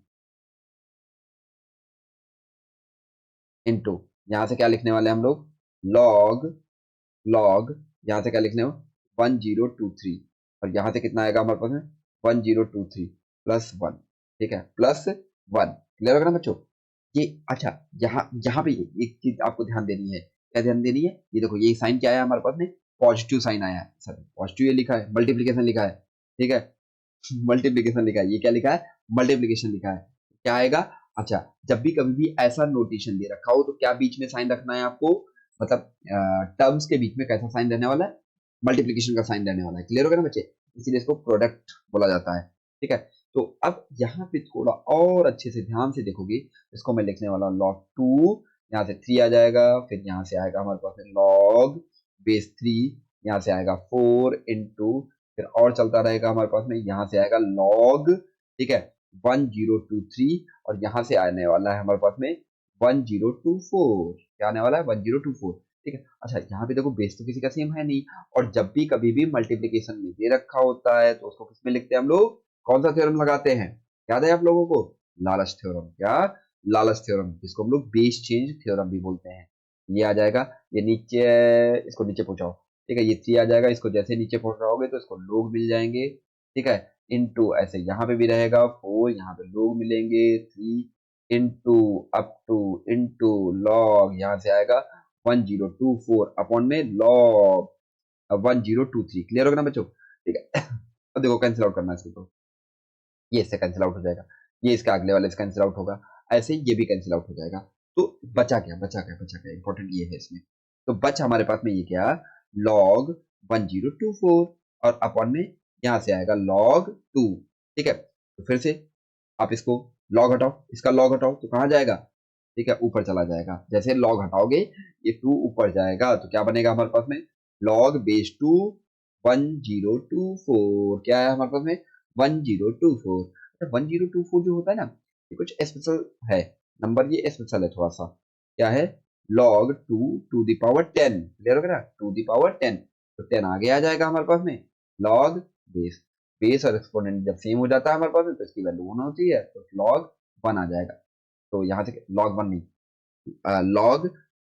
S1: इंटू, यहाँ से क्या लिखने वाले हैं हम लोग लॉग, लॉग यहाँ से क्या लिखने हो 1023, और यहाँ से कितना आएगा हमारे पास में 1023 +1, ठीक है, +1। क्लियर होगा ना बच्चों? ये अच्छा, यहाँ यहाँ पे एक चीज आपको ध्यान देनी है, क्या ध्यान देनी है, ये देखो ये साइन क्या आया हमारे पास में, पॉजिटिव साइन आया है, सर पॉजिटिव ये लिखा है, मल्टीप्लीकेशन लिखा है, ठीक है। मल्टीप्लीकेशन लिखा है, ये क्या लिखा है, मल्टीप्लीकेशन लिखा है, क्या आएगा। अच्छा, जब भी कभी भी ऐसा नोटेशन दे रखा हो तो क्या बीच में साइन रखना है आपको, मतलब टर्म्स के बीच में कैसा साइन रहने वाला है, मल्टीप्लीकेशन का साइन रहने वाला है। क्लियर होगा ना बच्चे, इसीलिए इसको प्रोडक्ट बोला जाता है। ठीक है, तो अब यहाँ पे थोड़ा और अच्छे से ध्यान से देखोगे, इसको मैं लिखने वाला log 2, यहाँ से 3 आ जाएगा, फिर यहाँ से आएगा हमारे पास में log बेस 3, यहाँ से आएगा 4 इंटू, फिर और चलता रहेगा हमारे पास में, यहाँ से आएगा log, ठीक है, 1023, और यहाँ से आने वाला है हमारे पास में 1024, क्या आने वाला है 1024। ठीक है, अच्छा यहाँ पे देखो बेस तो किसी का सेम है नहीं, और जब भी कभी भी मल्टीप्लीकेशन में दे रखा होता है तो उसको किसमें लिखते हैं हम लोग, कौन सा थ्योरम लगाते हैं, याद है आप लोगों को, लालच थ्योरम। क्या, लालच थ्योरम, जिसको हम लोग बेस चेंज थ्योरम भी बोलते हैं। ये आ जाएगा, ये नीचे, इसको नीचे पहुंचाओ, ठीक है, ये 3 आ जाएगा, इसको जैसे नीचे पहुंचाओगे तो इसको लोग मिल जाएंगे, ठीक है, इनटू ऐसे यहाँ पे भी रहेगा 4, यहाँ पे लोग मिलेंगे 3, into up to into log, यहाँ से आएगा 1024 अपॉन में लॉग 1023। क्लियर होगा ना बच्चों, ठीक है। अब देखो कैंसिल आउट करना है इसको, तो ये इससे कैंसिल आउट हो जाएगा, ये इसका अगले वाले से कैंसिल आउट होगा, ऐसे ही ये भी कैंसिल आउट हो जाएगा। तो बचा क्या, बचा क्या, बचा क्या, इंपॉर्टेंट ये है इसमें, तो बचा हमारे पास में ये क्या, log 1024, और अपॉन में यहाँ से आएगा log 2। ठीक है, तो फिर से आप इसको log हटाओ, इसका log हटाओ तो कहाँ जाएगा, ठीक है, ऊपर चला जाएगा, जैसे log हटाओगे ये 2 ऊपर जाएगा, तो क्या बनेगा हमारे पास में, log बेस 2 1024, क्या है हमारे पास में 1024। अच्छा 1024 जो होता है ना, ये कुछ स्पेशल है, नंबर ये स्पेशल है थोड़ा सा, क्या है, log 2 to the power 10। Clear हो गया ना, टू द पावर 10, तो 10 आगे आ जाएगा हमारे पास में, log बेस, बेस और एक्सपोनेंट जब सेम हो जाता है हमारे पास में तो इसकी वैल्यू 1 होती है, तो log 1 आ जाएगा। तो यहाँ से log 1 नहीं, log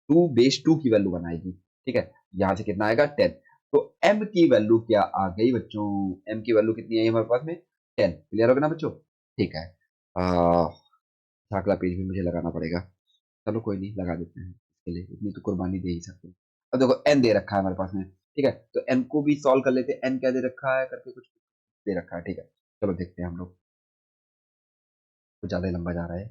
S1: 2 बेस 2 की वैल्यू बनाएगी। ठीक है, यहाँ से कितना आएगा 10, तो m की वैल्यू क्या आ गई बच्चों, m की वैल्यू कितनी आई हमारे पास में 10। क्लियर होगा ना बच्चों, ठीक है, अगला पेज भी मुझे लगाना पड़ेगा, चलो कोई नहीं लगा देते हैं, इसके लिए इतनी तो कुर्बानी दे ही सकते हैं। अब देखो n दे रखा है हमारे पास में, ठीक है, तो n को भी सॉल्व कर लेते हैं, n क्या दे रखा है करके कुछ दे रखा है, ठीक है, चलो देखते हैं हम लोग, कुछ ज्यादा ही लंबा जा रहा है,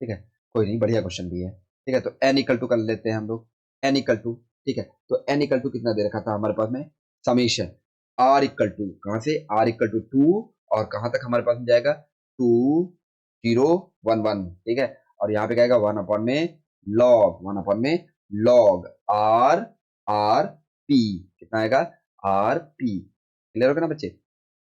S1: ठीक है, कोई नहीं, बढ़िया क्वेश्चन भी है। ठीक है, तो n इक्वल टू कर लेते हैं हम लोग, n इक्वल टू, ठीक है, तो n इक्वल टू कितना दे रखा था हमारे पास में, समीशन r इक्वल टू, कहाँ से r इक्वल टू 2, और कहाँ तक हमारे पास में जाएगा 2011, ठीक है, और यहाँ पे क्या आएगा 1 अपॉन में log, 1 अपॉन में log r r p, कितना आएगा r p। क्लियर होगा ना बच्चे,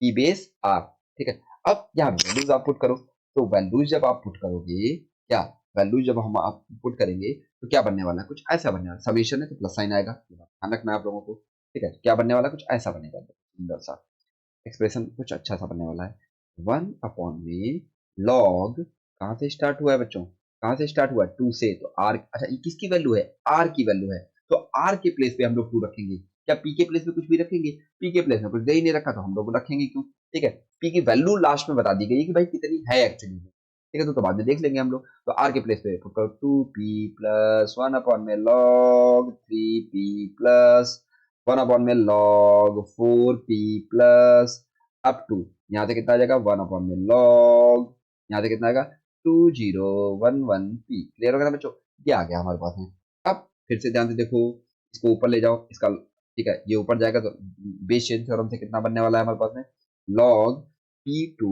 S1: p बेस r। ठीक है, अब यहाँ वैल्यूज आप पुट करो, तो वैल्यूज जब आप पुट करोगे, क्या वैल्यूज जब हम आप पुट करेंगे तो क्या बनने वाला है, कुछ ऐसा बनने वाला, समीशन है तो प्लस साइन आएगा, ध्यान रखना है आप लोगों को। ठीक है, तो क्या बनने वाला, कुछ ऐसा बनेगा, सुंदर सा एक्सप्रेशन, कुछ अच्छा सा बनने वाला है, 1 अपॉन में लॉग, कहाँ से स्टार्ट हुआ है बच्चों, कहाँ से स्टार्ट हुआ है 2 से, तो आर, अच्छा ये किसकी वैल्यू है, आर की वैल्यू है, तो आर के प्लेस पे हम लोग 2 रखेंगे, क्या पी के प्लेस पे कुछ भी रखेंगे, पी के प्लेस में कुछ दे ही नहीं रखा तो हम लोग रखेंगे क्यों। ठीक है, पी की वैल्यू लास्ट में बता दी गई है कि भाई कितनी है एक्चुअली में, ठीक है, तो बाद में देख लेंगे हम लोग, तो आर के प्लेस पे पुट करो 2p प्लस 1 अपॉन में log 3p प्लस 1 अपॉन में log 4p plus up to, यहाँ से कितना आ जाएगा 1 अपॉन में log, यहाँ से कितना आएगा 2011p। क्लियर होगा ना बच्चों, ये आ गया हमारे पास में। अब फिर से ध्यान से देखो, इसको ऊपर ले जाओ, इसका, ठीक है, ये ऊपर जाएगा तो बेस चेंज थ्योरम से कितना बनने वाला है हमारे पास में, log p2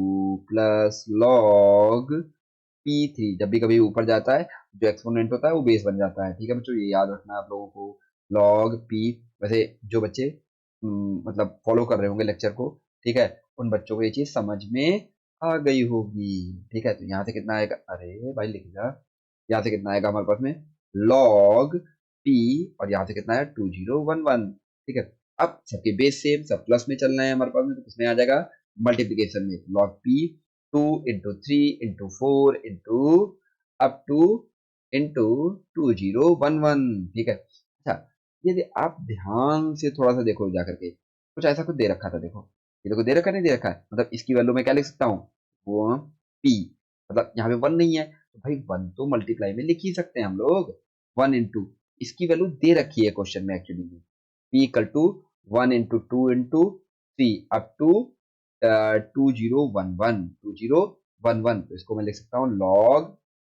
S1: plus log p3, जब भी कभी ऊपर जाता है जो एक्सपोनेंट होता है वो बेस बन जाता है। ठीक है बच्चों, ये याद रखना है आप लोगों को, log p, वैसे जो बच्चे मतलब फॉलो कर रहे होंगे लेक्चर को, ठीक है, उन बच्चों को ये चीज समझ में आ गई होगी। ठीक है, तो यहाँ से कितना आएगा, अरे भाई लिख जा, यहाँ से कितना आएगा हमारे पास में log p, और यहाँ से कितना है 2011। ठीक है, अब सबके बेस सेम, सब प्लस में चलना है हमारे पास में, तो किसमें आ जाएगा मल्टीप्लीकेशन में, log p 2 into 3 into 4 into up two into 2011। ठीक है, अच्छा यदि आप ध्यान से थोड़ा सा देखो जा करके, कुछ ऐसा कुछ दे रखा था, देखो ये देखो दे रखा नहीं दे रखा है, मतलब इसकी वैल्यू मैं क्या लिख सकता हूँ, वो p, मतलब यहाँ पे 1 नहीं है तो भाई 1 तो मल्टीप्लाई में लिख ही सकते हैं हम लोग, 1 इंटू, इसकी वैल्यू दे रखी है क्वेश्चन में एक्चुअली में, p equal to 1 into 2 into 3 up to 2011 तो इसको मैं लिख सकता हूँ log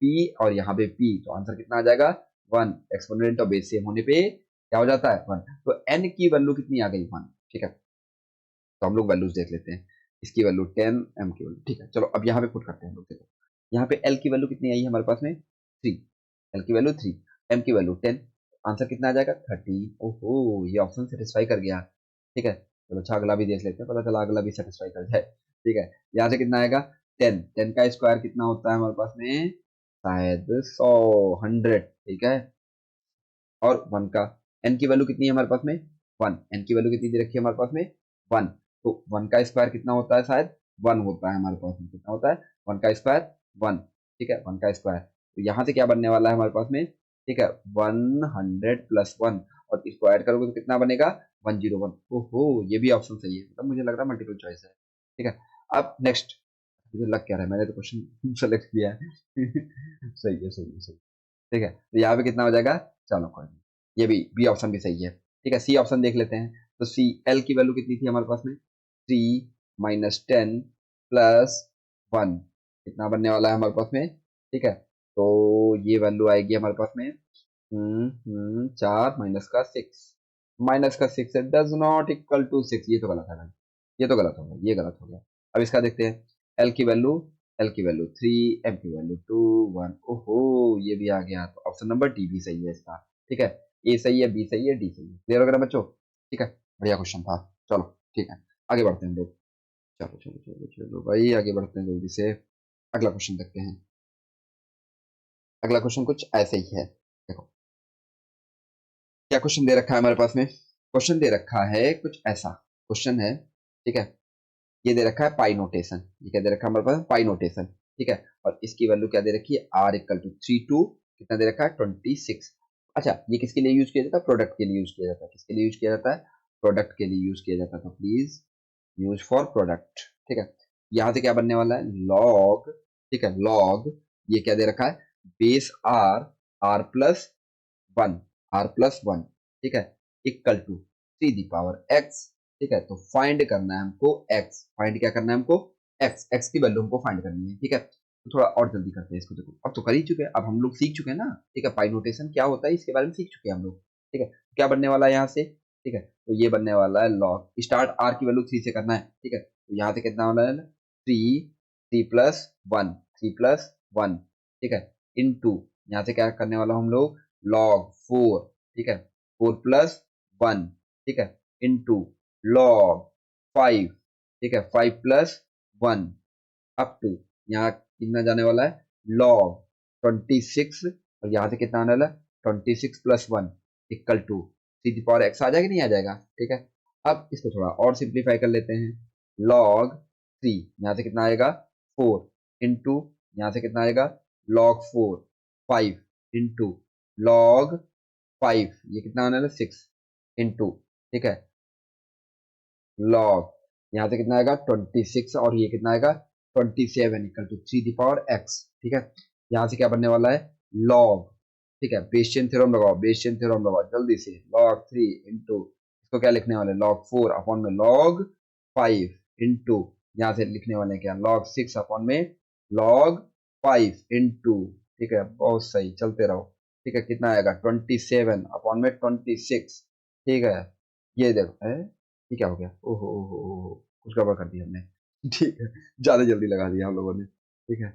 S1: p और यहाँ पे p, तो आंसर कितना आ जाएगा 1। एक्सपोनेंट और बेस सेम होने पे क्या हो जाता है 1। तो n की वैल्यू कितनी आ गई 1। ठीक है, तो हम लोग वैल्यूज देख लेते हैं। इसकी वैल्यू 10, m की वैल्यू, ठीक है चलो अब यहाँ पे पुट करते हैं हम लोग। देखो यहाँ पे l की वैल्यू कितनी आई है हमारे पास में 3, l की वैल्यू 3, m की वैल्यू 10, आंसर कितना आ जाएगा 30। ओहो, ये ऑप्शन सेटिस्फाई कर गया। ठीक है, चलो अच्छा अगला भी देख लेते हैं, पता चला अगला भी सेटिस्फाई कर जाए। ठीक है, यहाँ से कितना आएगा 10, 10 का स्क्वायर कितना होता है हमारे पास में, शायद 100, 100। ठीक है, और 1 का n की वैल्यू कितनी है हमारे पास में 1, n की वैल्यू कितनी दे रखी है हमारे पास में 1, तो 1 का स्क्वायर कितना होता है, शायद 1 होता है हमारे पास में। कितना होता है 1 का स्क्वायर 1। ठीक है, 1 का स्क्वायर, तो यहाँ से क्या बनने वाला है हमारे पास में, ठीक है 100 प्लस 1, और इसको ऐड करोगे तो कितना बनेगा 101। ओहो, ये भी ऑप्शन सही है, मतलब मुझे लग रहा है मल्टीपल चॉइस है। ठीक है, अब नेक्स्ट, मुझे लग क्या रहा है मैंने तो क्वेश्चन सेलेक्ट किया है सही है, सही है, सही। ठीक है, तो यहाँ पे कितना हो जाएगा, चलो कोई नहीं, ये भी बी ऑप्शन भी सही है। ठीक है, सी ऑप्शन देख लेते हैं। तो सी, एल की वैल्यू कितनी थी हमारे पास में 3 - 10 प्लस 1, कितना बनने वाला है हमारे पास में। ठीक है, तो ये वैल्यू आएगी हमारे पास में 4 -6 डज नॉट इक्वल टू 6, ये तो गलत है भाई, ये तो गलत हो गया, ये गलत हो गया। अब इसका देखते हैं, एल की वैल्यू, एल की वैल्यू 3, एम की वैल्यू 2, 1। ओहो, ये भी आ गया, तो ऑप्शन नंबर डी भी सही है इसका। ठीक है, ए सही है, बी सही है, डी सही है। क्लियर वगैरह बच्चों। ठीक है, बढ़िया क्वेश्चन था। चलो ठीक है, आगे बढ़ते हैं हम लोग। चलो चलो चलो चलो भाई, आगे बढ़ते हैं जल्दी से, अगला क्वेश्चन देखते हैं। अगला क्वेश्चन कुछ ऐसे ही है, देखो क्या क्वेश्चन दे रखा है हमारे पास में। क्वेश्चन दे रखा है कुछ ऐसा, क्वेश्चन है, ठीक है, ये दे रखा है पाई नोटेशन, ये क्या दे रखा है हमारे पास पाई नोटेशन। ठीक है, और इसकी वैल्यू क्या दे रखी है, r इक्वल टू 3 टू कितना दे रखा है 26। अच्छा, ये किसके लिए यूज किया जाता है, प्रोडक्ट के लिए यूज किया जाता है। किसके लिए यूज किया जाता है, प्रोडक्ट के लिए यूज किया जाता है, तो प्लीज यूज फॉर प्रोडक्ट। ठीक है, यहाँ से क्या बनने वाला है लॉग, ठीक है लॉग, ये क्या दे रखा है base r, r plus 1, r plus 1, ठीक है, equal to 3 the power x। ठीक है, तो फाइंड करना है हमको x, फाइंड क्या करना है हमको x, x की वैल्यू हमको फाइंड करनी है। ठीक है, तो थोड़ा और जल्दी करते हैं इसको। देखो अब तो कर ही चुके हैं, अब हम लोग सीख चुके हैं ना। ठीक है, पाई नोटेशन क्या होता है इसके बारे में सीख चुके हैं हम लोग। ठीक है, क्या बनने वाला है यहाँ से, ठीक है, तो ये बनने वाला है लॉग, स्टार्ट r की वैल्यू 3 से करना है। ठीक है, तो यहाँ से कितना होना है 3, 3 + 1, 3 + 1, ठीक है, इनटू यहाँ से क्या करने वाला हम लोग log 4, ठीक है 4 + 1, ठीक है, इनटू log 5, ठीक है 5 + 1, अप टू यहाँ कितना जाने वाला है log 26, और यहाँ से कितना आने वाला है 26 + 1 equal to 3 the power x आ जाएगा नहीं आ जाएगा। ठीक है, अब इसको थोड़ा और सिंप्लीफाई कर लेते हैं, log 3 यहाँ से कितना आएगा 4, इंटू यहाँ से कितना आएगा log 4, 5 इंटू log 5, ये कितना आने वाला 6, इंटू, ठीक है लॉग यहाँ से कितना आएगा 26, और ये कितना आएगा 27 equal to 3 the power x। ठीक है, यहाँ से क्या बनने वाला है लॉग, ठीक है बेसियन थ्योरम लगाओ, बेसियन थ्योरम लगाओ जल्दी से, log 3 इंटू इसको क्या लिखने वाले log 4 अपॉन में log 5, इंटू यहाँ से लिखने वाले क्या log 6 अपॉन में log 5 इंटू, ठीक है बहुत सही, चलते रहो। ठीक है, कितना आएगा 27 अपॉन में 26। ठीक है, ये देखो है, ये क्या हो गया, ओहो ओहो ओहो, कुछ गड़बड़ कर दी हमने ठीक है, ज्यादा जल्दी लगा दिया हम लोगों ने। ठीक है,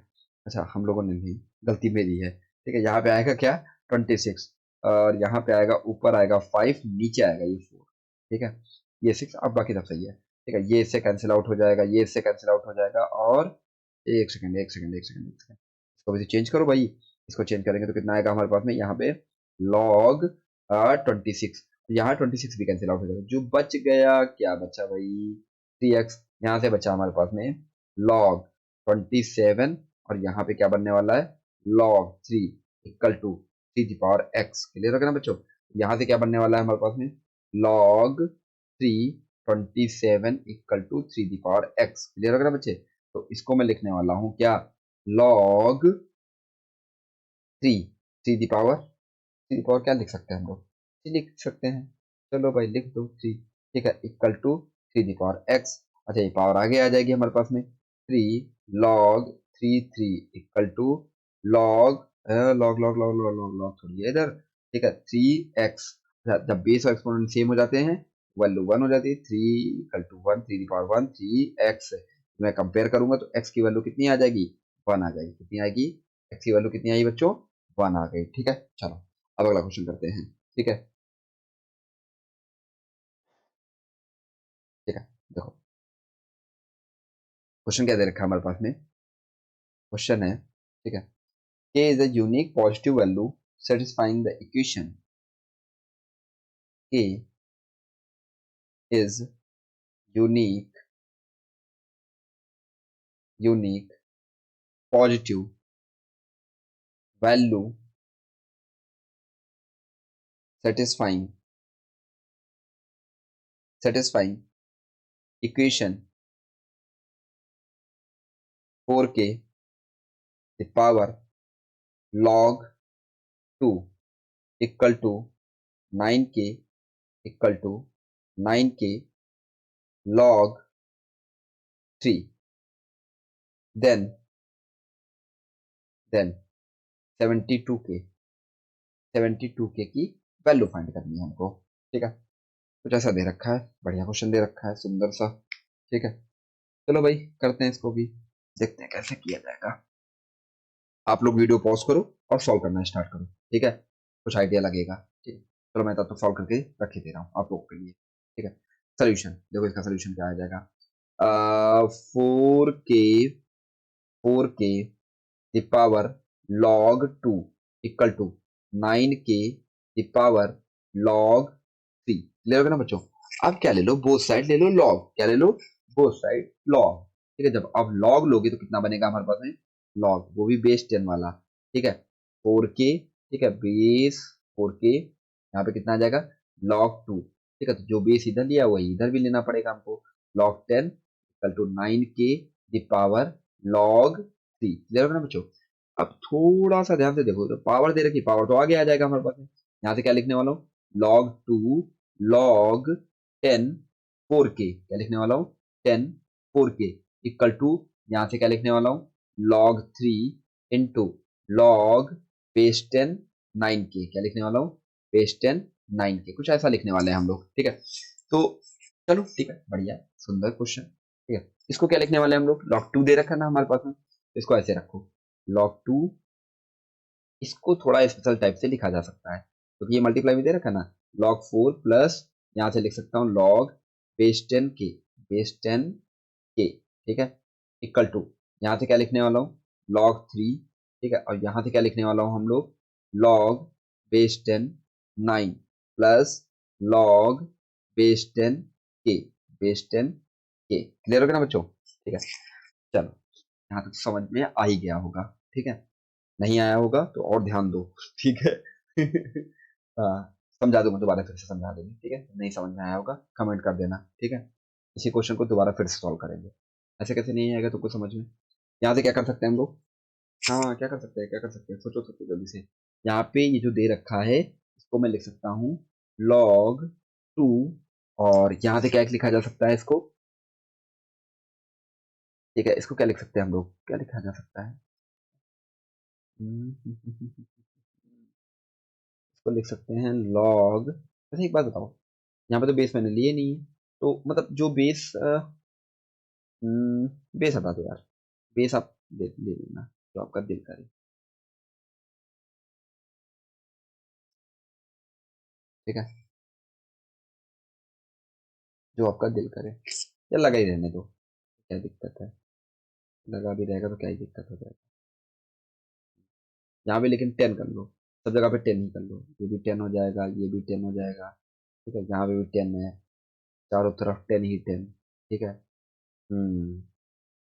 S1: अच्छा हम लोगों ने नहीं, गलती मेरी है। ठीक है, यहाँ पे आएगा क्या 26, और यहाँ पे आएगा ऊपर आएगा 5, नीचे आएगा ये 4। ठीक है, ये 6, अब बाकी सब सही है। ठीक है, ये इससे कैंसिल आउट हो जाएगा, ये इससे कैंसिल आउट हो जाएगा, और एक सेकंड एक सेकंड एक सेकंड एक सेकंड, इसको भी चेंज करो भाई। इसको चेंज करेंगे तो कितना आएगा हमारे पास में यहाँ पे log 26, यहाँ 26 भी कैंसिल आउट हो जाएगा, जो बच गया क्या बचा भाई 3x, यहाँ से बचा हमारे पास में log 27, और यहाँ पे क्या बनने वाला है log 3 equal to 3 the power x। Clear हो गया ना बच्चों, यहाँ से क्या बनने वाला है हमारे पास में log 3 27 equal to 3 the power x। Clear हो गया ना बच्चे, तो इसको मैं लिखने वाला हूँ क्या log 3, 3 दी पावर क्या लिख सकते हैं हम लोग, 3 लिख सकते हैं, चलो भाई लिख दो 3। ठीक है, equal to 3 the power x, अच्छा, ये पावर आगे आ जाएगी हमारे पास में, 3 log 3 equal to log log log log log log log थोड़ी है इधर, ठीक है, 3x। जब बेस और एक्सपोनेंट सेम हो जाते हैं, वैल्यू 1 हो जाती है, 3 = 1, 3 की पावर 1 3x। मैं कंपेयर करूंगा तो x की वैल्यू कितनी आ जाएगी, 1 आ जाएगी। कितनी आएगी, x की वैल्यू कितनी आई बच्चों, 1 आ गई। ठीक है, चलो अब अगला क्वेश्चन करते हैं। ठीक है, ठीक है, देखो क्वेश्चन क्या दे रखा है हमारे पास में। क्वेश्चन है, ठीक है, k is a unique positive value satisfying the equation k is unique positive value satisfying equation 4k the power log 2 equal to 9k equal to 9k log 3, then 72k 72k की वैल्यू फाइंड करनी है हमको। ठीक है, कुछ ऐसा दे रखा है, बढ़िया क्वेश्चन दे रखा है, सुंदर सा। ठीक है, चलो भाई करते हैं इसको भी, देखते हैं कैसे किया जाएगा। आप लोग वीडियो पॉज करो और सॉल्व करना स्टार्ट करो। ठीक है, कुछ आइडिया लगेगा। ठीक है, चलो मैं तब तक सॉल्व करके रख ही दे रहा हूँ आप लोगों के लिए। ठीक है, सोल्यूशन देखो, इसका सोल्यूशन क्या आ जाएगा। 4k the power log 2 equal to 9k the power log 3। ले लोगे ना बच्चों। अब क्या ले लो, बोथ साइड ले लो log, क्या ले लो, बोथ साइड log। ठीक है, जब आप log लोगे तो कितना बनेगा हमारे पास में, log, वो भी बेस 10 वाला। ठीक है, 4k, ठीक है, बेस 4k, यहाँ पे कितना आ जाएगा, log 2। ठीक है, तो जो बेस इधर लिया वही इधर भी लेना पड़ेगा हमको, log 10 equal to 9k the power log 3। ले लोगे ना बच्चों। अब थोड़ा सा ध्यान से देखो, तो पावर दे रखी, पावर तो आगे आ जाएगा हमारे पास में। यहाँ से क्या लिखने वाला हूँ, log 2 log 10 4k, क्या लिखने वाला हूँ, 10 4k इक्वल टू, यहाँ से क्या लिखने वाला हूँ, log 3 into log base 10 9k, क्या लिखने वाला हूँ, बेस 10 9k, कुछ ऐसा लिखने वाले हैं हम लोग। ठीक है, तो चलो ठीक है, बढ़िया सुंदर क्वेश्चन। ठीक है, इसको क्या लिखने वाले हैं हम लोग, log 2 दे रखा है ना हमारे पास में, इसको ऐसे रखो, log 2, इसको थोड़ा स्पेशल टाइप से लिखा जा सकता है क्योंकि ये मल्टीप्लाई भी दे रखा है ना, log 4 प्लस, यहाँ से लिख सकता हूँ log बेस 10 के, बेस 10 के। ठीक है, इक्वल टू, यहाँ से क्या लिखने वाला हूँ, log 3। ठीक है, और यहाँ से क्या लिखने वाला हूँ हम लोग, log base 10 9 plus log base 10 के, बेस 10 के। क्लियर हो गया ना बच्चों। ठीक है, चलो यहाँ तक समझ में आ ही गया होगा। ठीक है, नहीं आया होगा तो और ध्यान दो। ठीक है। हाँ, समझा दूंगा, दोबारा फिर से समझा देंगे। ठीक है, नहीं समझ में आया होगा कमेंट कर देना। ठीक है, इसी क्वेश्चन को दोबारा फिर से सॉल्व करेंगे। ऐसे कैसे नहीं आएगा तो कुछ समझ में। यहाँ से क्या कर सकते हैं हम लोग, हाँ क्या कर सकते हैं, क्या कर सकते हैं, सोचो सोचो जल्दी से। यहाँ पे ये जो दे रखा है, इसको मैं लिख सकता हूँ log 2, और यहाँ से क्या लिखा जा सकता है इसको। ठीक है, इसको क्या लिख सकते हैं हम लोग, क्या लिखा जा सकता है, इसको लिख सकते हैं log। अच्छा एक बात बताओ, यहाँ पे तो बेस मैंने लिए नहीं है, तो मतलब जो बेस बेस हटा दो यार, बेस आप ले लेना, जो आपका दिल करे। ठीक है, जो आपका दिल करे, या लगा ही रहने दो, क्या दिक्कत है, लगा भी रहेगा तो क्या ही दिक्कत हो जाएगा। यहाँ पे लेकिन 10 कर लो, सब जगह पे 10 ही कर लो, ये भी 10 हो जाएगा, ये भी 10 हो जाएगा। ठीक है, यहाँ पे भी 10 है, चारों तरफ 10 ही 10। ठीक है,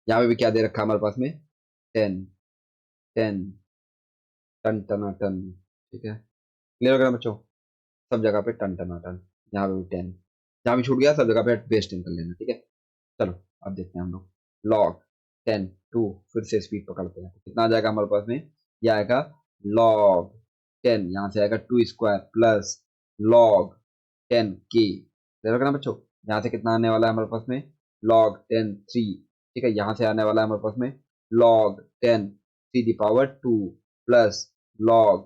S1: यहाँ पे भी क्या दे रखा है हमारे पास में, 10 10 टन टना टन। ठीक है, क्लियर हो गया बच्चों, सब जगह पे टन टना टन, यहाँ पे भी 10, जहाँ भी छूट गया सब जगह पे बेस 10 कर लेना। ठीक है, चलो अब देखते हैं हम लोग, log 10 2, फिर से स्पीड पकड़ते हैं, तो कितना आ जाएगा हमारे पास में, ये आएगा log 10, यहाँ से आएगा 2 स्क्वायर प्लस log 10 की। देखो ना बच्चों, यहाँ से कितना आने वाला है हमारे पास में, log 10 3, ठीक है। यहाँ से आने वाला है हमारे पास में log 10 3 the power 2 plus log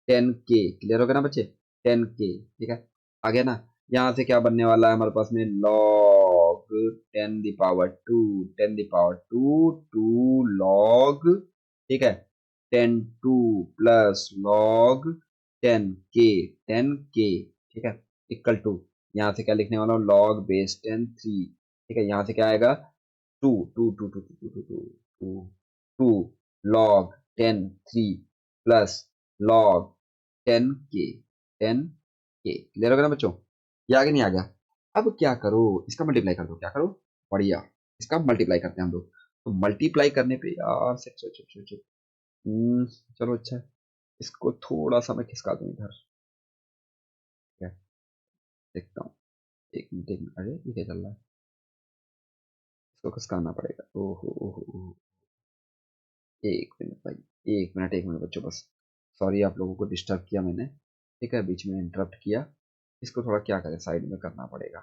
S1: 10k। Clear हो गया ना बच्चे, 10k, ठीक है। आ गया ना। यहाँ से क्या बनने वाला है हमारे पास में log 10 the power 2 10 the power 2 2 log, ठीक है, 10 2 प्लस log 10k 10k, ठीक है, इक्वल टू, यहाँ से क्या लिखने वाला हूँ log बेस 10 3, ठीक है। यहाँ से क्या आएगा 2 2 2 2 2 2 2 2 2 log 10 3 plus log 10k 10k। Clear हो गया ना बच्चों, ये आगे नहीं आ गया। अब क्या करो, इसका मल्टीप्लाई कर दो, क्या करो, बढ़िया, इसका मल्टीप्लाई करते हैं हम लोग। तो मल्टीप्लाई करने पे यार चलो अच्छा है। इसको थोड़ा सा मैं खिसका दूं इधर, ठीक है, देखता हूँ। एक मिनट, अरे ये क्या चल रहा है, इसको खिसकाना पड़ेगा। ओहो ओहो ओहो। एक मिनट भाई, एक मिनट बच्चों बस। सॉरी आप लोगों को डिस्टर्ब किया मैंने, ठीक है, बीच में इंटरप्ट किया। इसको थोड़ा क्या करें, साइड में करना पड़ेगा।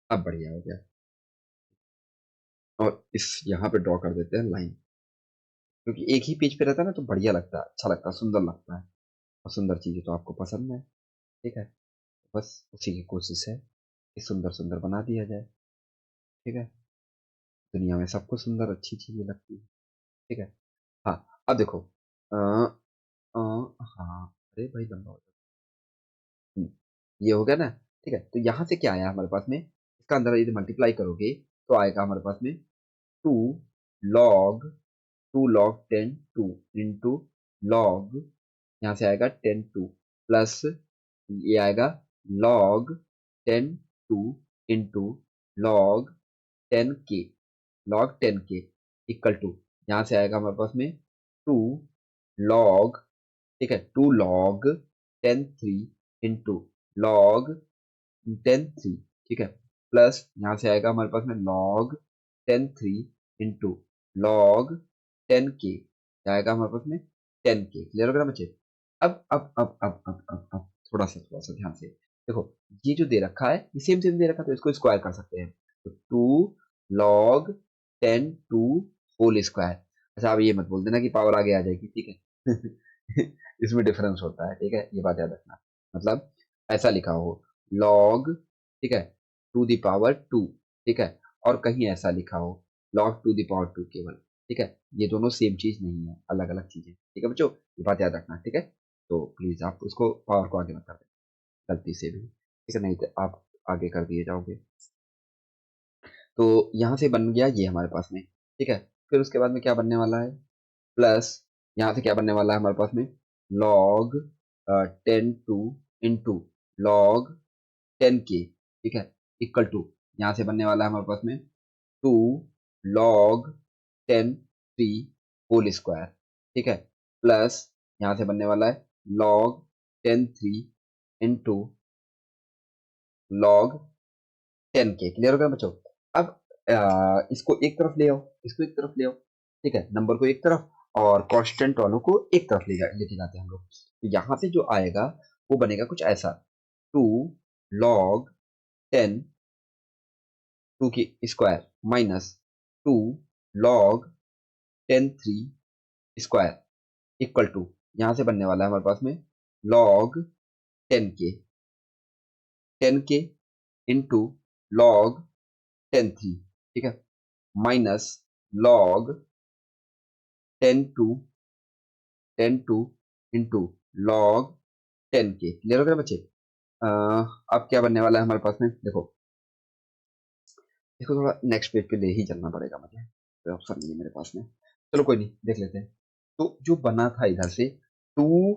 S1: अब बढ़िया हो गया। और इस यहाँ पे ड्रॉ कर देते हैं लाइन, क्योंकि एक ही पेज पे रहता है ना तो बढ़िया लगता है, अच्छा लगता है, सुंदर लगता है। और सुंदर चीजें तो आपको पसंद है, ठीक है। बस उसी की कोशिश है कि सुंदर सुंदर बना दिया जाए, ठीक है। दुनिया में सबको सुंदर अच्छी चीजें लगती है, ठीक है। हाँ, अब देखो, हाँ, अरे भाई लंबा हो जाए। ये हो गया ना, ठीक है। तो यहाँ से क्या आया हमारे पास में, इसका अंदर यदि मल्टीप्लाई करोगे तो आएगा हमारे पास में टू लॉग 10 2 इंटू लॉग, यहाँ से आएगा 10 2 प्लस ये आएगा log 10 2 into log 10k equal to, यहाँ से आएगा हमारे पास में 2 log, ठीक है, 2 log 10 3 इंटू log 10 3, ठीक है, प्लस यहाँ से आएगा हमारे पास में log 10 3 इंटू log 10k, आएगा हमारे पास में 10k। क्लियर हो गया बच्चे। अब थोड़ा सा ध्यान से देखो, ये जो दे रखा है ये सेम सेम दे रखा है, तो इसको स्क्वायर कर सकते हैं। तो 2 log 10 2 होल स्क्वायर। अच्छा, अब ये मत बोल देना कि पावर आगे आ जाएगी, ठीक है। इसमें डिफरेंस होता है, ठीक है, ये बात याद रखना। मतलब ऐसा लिखा हो log, ठीक है, टू दी पावर 2, ठीक है, और कहीं ऐसा लिखा हो log टू दी पावर 2 केवल, ठीक है। ये दोनों सेम चीज नहीं है, अलग अलग चीजें, ठीक है बच्चों, ये बात याद रखना, ठीक है। तो प्लीज आप उसको पावर को आगे मत कर देना गलती से भी, ठीक है, नहीं तो आप आगे कर दिए जाओगे। तो यहाँ से बन गया ये हमारे पास में, ठीक है। फिर उसके बाद में क्या बनने वाला है, प्लस यहाँ से क्या बनने वाला है हमारे पास में log 10 two into log 10k, ठीक है, इक्वल टू, यहाँ से बनने वाला है हमारे पास में 2 log 10 3 होल स्क्वायर, ठीक है, प्लस यहाँ से बनने वाला है log 10 3 into log 10k। Clear हो गया बच्चों। अब इसको एक तरफ ले आओ, इसको एक तरफ ले आओ, ठीक है, नंबर को एक तरफ और कांस्टेंट वालों को एक तरफ लेके जाते हैं हम लोग। तो यहाँ से जो आएगा वो बनेगा कुछ ऐसा, 2 log 10 2 की square minus 2 log 10 3 square equal to, यहाँ से बनने वाला है हमारे पास में log 10k इंटू log 10 3, ठीक है, minus log 10 2 into log 10k। Clear हो गया बच्चे। अब क्या बनने वाला है हमारे पास में, देखो इसको थोड़ा नेक्स्ट पेज पे ले ही चलना पड़ेगा मुझे, कोई ऑप्शन नहीं है मेरे पास में। चलो कोई नहीं, देख लेते हैं। तो जो बना था इधर से टू,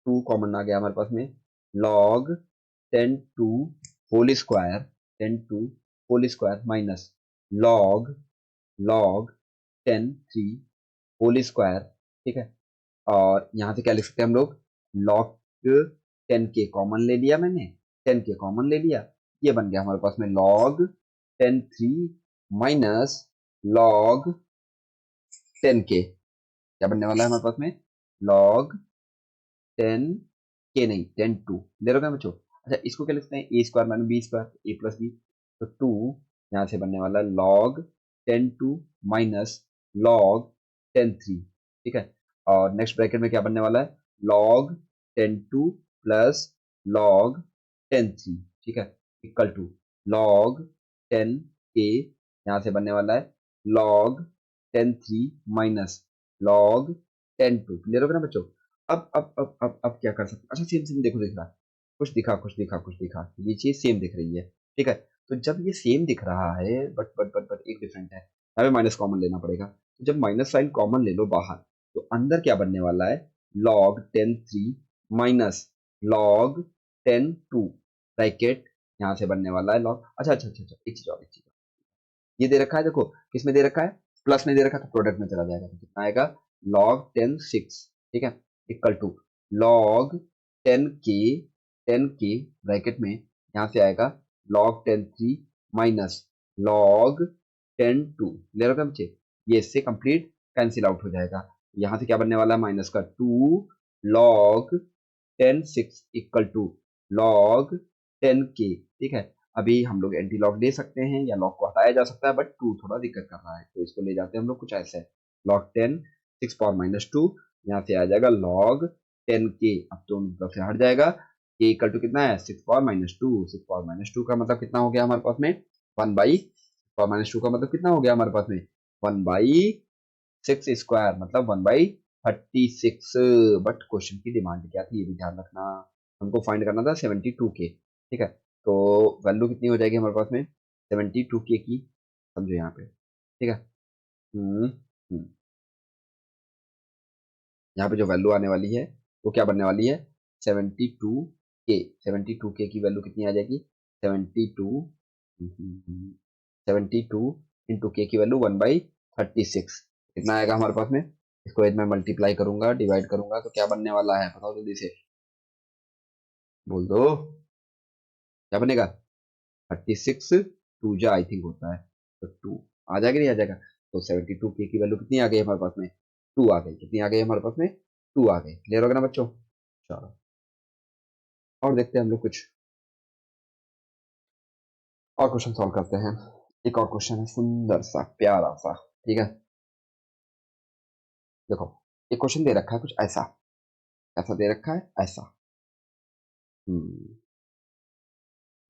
S1: टू कॉमन आ गया हमारे पास में, log 10 2 whole square 10 2 whole square minus log log 10 3 whole square, ठीक है। और यहाँ से क्या लिख सकते हैं हम लोग, log 10 के कॉमन ले लिया मैंने, 10 के कॉमन ले लिया, ये बन गया हमारे पास में log 10 3 माइनस log 10 के। क्या बनने वाला है हमारे पास में log 10 के नहीं, 10 2 ले रखा है बच्चों। अच्छा इसको क्या लिखते हैं, ए स्क्वायर माइनस बी स्क्वायर, ए प्लस बी। तो 2 यहाँ से बनने वाला है log 10 2 माइनस log 10 3, ठीक है। और नेक्स्ट ब्रैकेट में क्या बनने वाला है, log 10 2 प्लस log 10 3, ठीक है, इक्वल टू log 10 के यहाँ से बनने वाला है log 10 3 माइनस log 10 2, क्लियर हो गया ना बच्चों। अब क्या कर सकते हैं, अच्छा सेम सेम देखो दिख रहा है, कुछ दिखा कुछ दिखा कुछ दिखा, ये चीज सेम दिख रही है, ठीक है। तो जब ये सेम दिख रहा है बट एक डिफरेंट है, हमें माइनस कॉमन लेना पड़ेगा। तो जब माइनस साइन कॉमन ले लो बाहर, तो अंदर क्या बनने वाला है, log 10 3 माइनस log 10 2, ब्रैकेट यहाँ से बनने वाला है log, अच्छा, एक चीज ये दे रखा है, देखो किस में दे रखा है, प्लस में दे रखा है, तो प्रोडक्ट में चला जाएगा, तो कितना आएगा log 10 6, ठीक है, इक्वल टू log 10 के, 10 के ब्रैकेट में यहाँ से आएगा log 10 3 माइनस log 10 2, ले रहे हो बच्चे, ये इससे कंप्लीट कैंसिल आउट हो जाएगा। यहाँ से क्या बनने वाला है, माइनस का 2 log 10 6 इक्वल टू log 10 के, ठीक है। अभी हम लोग एंटी लॉग ले सकते हैं या लॉग को हटाया जा सकता है, बट 2 थोड़ा दिक्कत कर रहा है, तो इसको ले जाते हैं हम लोग कुछ ऐसे, log 10 6 पावर माइनस 2, यहाँ से आ जाएगा log 10 के, अब तो मतलब से हट जाएगा, के इक्वल टू कितना है 6 पावर माइनस 2, 6 पावर माइनस 2 का मतलब कितना हो गया हमारे पास में 1 बाई, पावर माइनस 2 का मतलब कितना हो गया हमारे पास में 1 बाई 6 स्क्वायर, मतलब 1 बाई 36। बट क्वेश्चन की डिमांड क्या थी, ये भी ध्यान रखना, हमको फाइंड करना था 72 के, ठीक है। तो वैल्यू कितनी हो जाएगी हमारे पास में 72 के की, समझो यहाँ पे, ठीक है। हम्म हम्म, यहाँ पे जो वैल्यू आने वाली है वो क्या बनने वाली है 72 के, 72 के की वैल्यू कितनी आ जाएगी 72, 72 इंटू के की वैल्यू 1/36, कितना आएगा हमारे पास में, इसको यदि मैं मल्टीप्लाई करूंगा डिवाइड करूंगा तो क्या बनने वाला है बताओ जल्दी से, बोल दो क्या बनेगा 36, टू जा आई थिंक होता है, तो 2 आ जाएगा नहीं आ जाएगा, तो 72 के की वैल्यू कितनी आ गई हमारे पास में 2 आ गई, कितनी आ गई हमारे पास में 2 आ गई, क्लियर होगा ना बच्चों। चलो और देखते हैं हम लोग कुछ और क्वेश्चन सॉल्व करते हैं। एक और क्वेश्चन है सुंदर सा प्यारा सा, ठीक है। देखो एक क्वेश्चन दे रखा है कुछ ऐसा, ऐसा दे रखा है ऐसा, हम्म,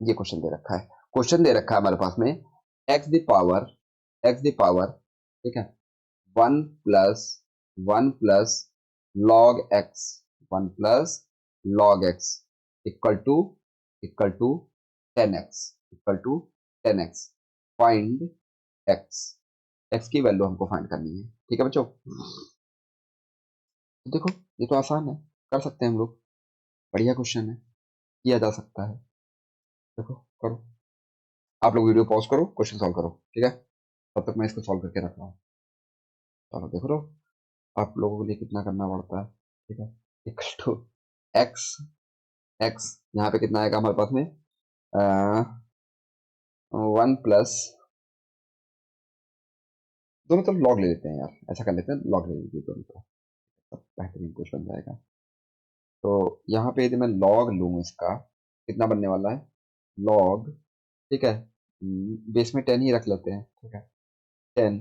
S1: ये क्वेश्चन दे रखा है, क्वेश्चन दे रखा है हमारे पास में एक्स द पावर, ठीक है, 1 plus 1 plus log x, 1 plus log x equal to, equal to 10x, equal to 10x, find x, x की वैल्यू हमको फाइंड करनी है, ठीक है बच्चों। तो देखो ये तो आसान है, कर सकते हैं हम लोग, बढ़िया क्वेश्चन है, किया जा सकता है, देखो करो, आप लोग वीडियो पॉज करो क्वेश्चन सॉल्व करो, ठीक है, तब तक मैं इसको सॉल्व करके रख रहा हूँ। चलो देख लो आप लोगों के लिए कितना करना पड़ता है, ठीक है, इक्वल टू एक्स, एक्स यहाँ पे कितना आएगा हमारे पास में 1 प्लस, दोनों तरफ लॉग ले लेते हैं यार, ऐसा कर लेते हैं लॉग ले लीजिए दोनों तरफ, तब बेहतरीन कुछ बन जाएगा। तो यहाँ पे यदि मैं लॉग लूँ इसका, कितना बनने वाला है लॉग, ठीक है, बेस में 10 ही रख लेते हैं, ठीक है, 10,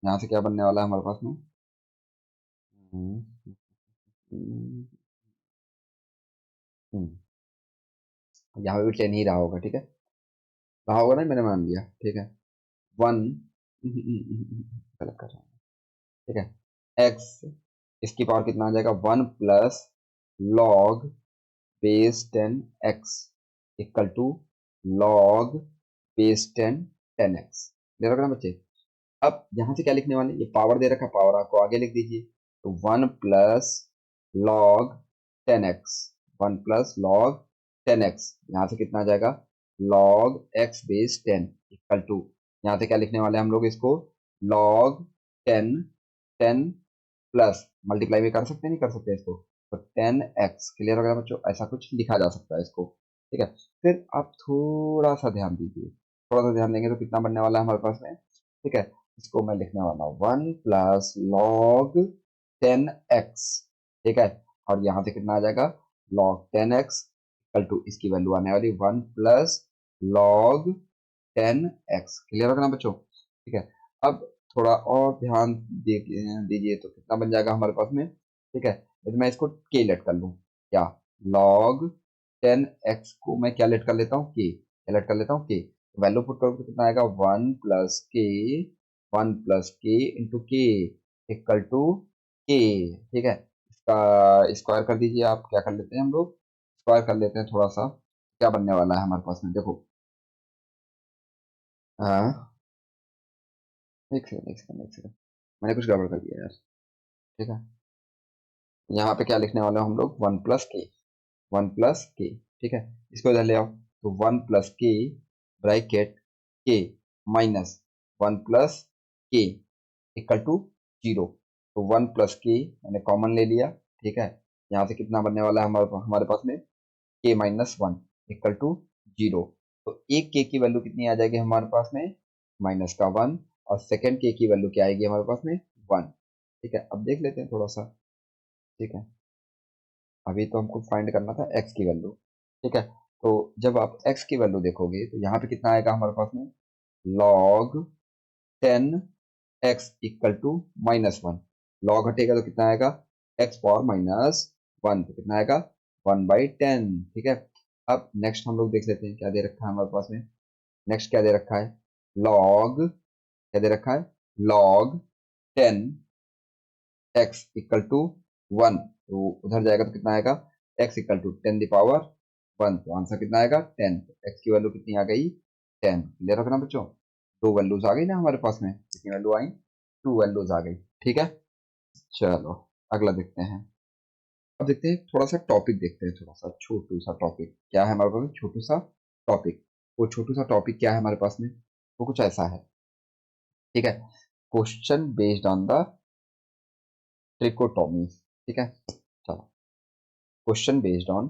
S1: यहाँ से क्या बनने वाला है हमारे पास में, हम्म, हम्म, हम्म, यहाँ पे भी 10 ही रहा होगा, ठीक है, रहा होगा ना, मैंने मान लिया, ठीक है, 1, गलत कर रहा हूँ, ठीक है, एक्स, इसकी पावर कितना आ जाएगा 1 plus log base 10 x equal to log base 10 10x, दे रखा ना बच्चे। अब यहाँ से क्या लिखने वाले, ये पावर दे रखा, पावर आपको आगे लिख दीजिए, तो 1 plus log 10x, 1 plus log 10x, यहाँ से कितना आ जाएगा log x base 10 equal to, यहाँ से क्या लिखने वाले हैं हम लोग इसको log 10, 10 प्लस मल्टीप्लाई भी कर सकते हैं नहीं कर सकते इसको, तो 10x, क्लियर वगैरह बच्चों, ऐसा कुछ लिखा जा सकता है इसको, ठीक है। फिर आप थोड़ा सा ध्यान दीजिए, थोड़ा सा ध्यान देंगे तो कितना बनने वाला है हमारे पास में, ठीक है, इसको मैं लिखने वाला हूँ 1 प्लस लॉग 10x, ठीक है, और यहाँ से कितना आ जाएगा log 10x इक्वल टू इसकी वैल्यू आने वाली 1 प्लस log 10x। क्लियर होगा ना बच्चों? ठीक है। अब थोड़ा और ध्यान दीजिए तो कितना बन जाएगा हमारे पास में। ठीक है, यदि मैं इसको k लेट कर लूँ, क्या log 10x को मैं क्या लेट कर लेता हूँ, k लेट कर लेता हूँ k, वैल्यू पुट करोगे तो कितना आएगा 1 प्लस k इंटू के इक्वल टू के। ठीक है, इसका स्क्वायर कर दीजिए आप। क्या कर लेते हैं हम लोग, स्क्वायर कर लेते हैं थोड़ा सा। क्या बनने वाला है हमारे पास में, देखो। हाँ, एक सेकंड, मैंने कुछ गड़बड़ कर दिया यार। ठीक है, यहाँ पे क्या लिखने वाले हैं हम लोग, 1 प्लस के, 1 प्लस के। ठीक है, इसको इधर ले आओ तो 1 प्लस के ब्रैकेट के माइनस 1 प्लस के इक्वल टू 0। तो 1 प्लस के मैंने कॉमन ले लिया। ठीक है, यहाँ से कितना बनने वाला है हमारे पास में, k-1 इक्वल टू 0। तो एक के की वैल्यू कितनी आ जाएगी हमारे पास में, माइनस का 1, और सेकेंड के की वैल्यू क्या आएगी हमारे पास में, 1। ठीक है, अब देख लेते हैं थोड़ा सा। ठीक है, अभी तो हमको फाइंड करना था x की वैल्यू। ठीक है, तो जब आप x की वैल्यू देखोगे तो यहाँ पे कितना आएगा हमारे पास में, log 10x equal to -1। log हटेगा तो कितना आएगा, x पावर -1, तो कितना आएगा 1/10। ठीक है, अब नेक्स्ट हम लोग देख लेते हैं क्या दे रखा है हमारे पास में। नेक्स्ट क्या दे रखा है, log, क्या दे रखा है, log 10x इक्वल टू 1। तो उधर जाएगा तो कितना आएगा, x इक्वल टू 10 की पावर 1, तो आंसर कितना आएगा 10। तो x की वैल्यू कितनी आ गई, 10। क्लियर रखना बच्चों, दो वैल्यूज आ गई ना हमारे पास में, कितनी वैल्यू आई, 2 वैल्यूज आ गई। ठीक है, चलो अगला देखते हैं। अब देखते हैं थोड़ा सा टॉपिक, देखते हैं थोड़ा सा छोटू सा टॉपिक क्या है हमारे पास में, छोटू सा टॉपिक। वो छोटू सा टॉपिक क्या है हमारे पास में, वो कुछ ऐसा है। ठीक है, question based on the trichotomy. ठीक है, चलो, question based on,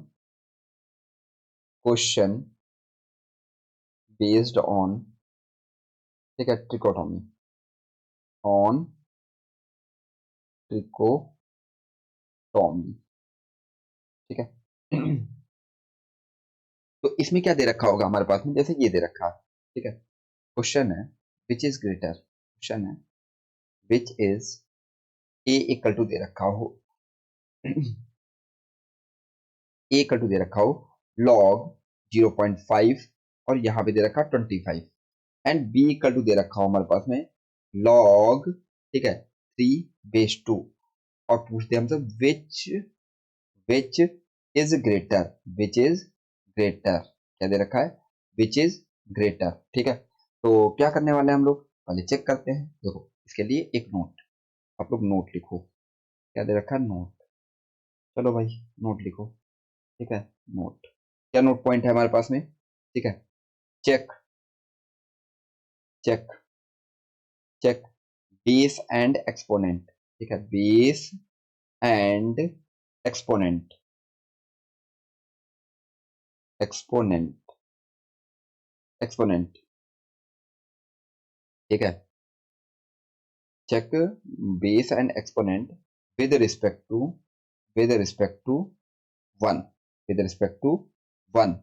S1: question based on, ठीक है, ट्रिकोटोमी, ऑन ट्रिकोटोमी। ठीक है तो इसमें क्या दे रखा होगा हमारे पास में, जैसे ये दे रखा है। ठीक है, क्वेश्चन है विच इज ग्रेटर, क्वेश्चन है which is A equal to दे रखा हो ए इक्वल टू दे रखा हो log 0.5, और यहाँ पे दे रखा 25, एंड बी इक्वल टू दे रखा हो हमारे पास में log, ठीक है, 3/2, और पूछते हैं हमसे which is greater, which is greater, क्या दे रखा है, विच इज ग्रेटर। ठीक है, तो क्या करने वाले हैं हम लोग, पहले चेक करते हैं। देखो, इसके लिए एक नोट, आप लोग नोट लिखो। क्या दे रखा है, नोट। चलो भाई, नोट लिखो। ठीक है, नोट, क्या नोट पॉइंट है हमारे पास में। ठीक है, check, check, check base and exponent. ठीक है, base and exponent, exponent, exponent. ठीक है, check base and exponent with respect to, with respect to 1, with respect to 1,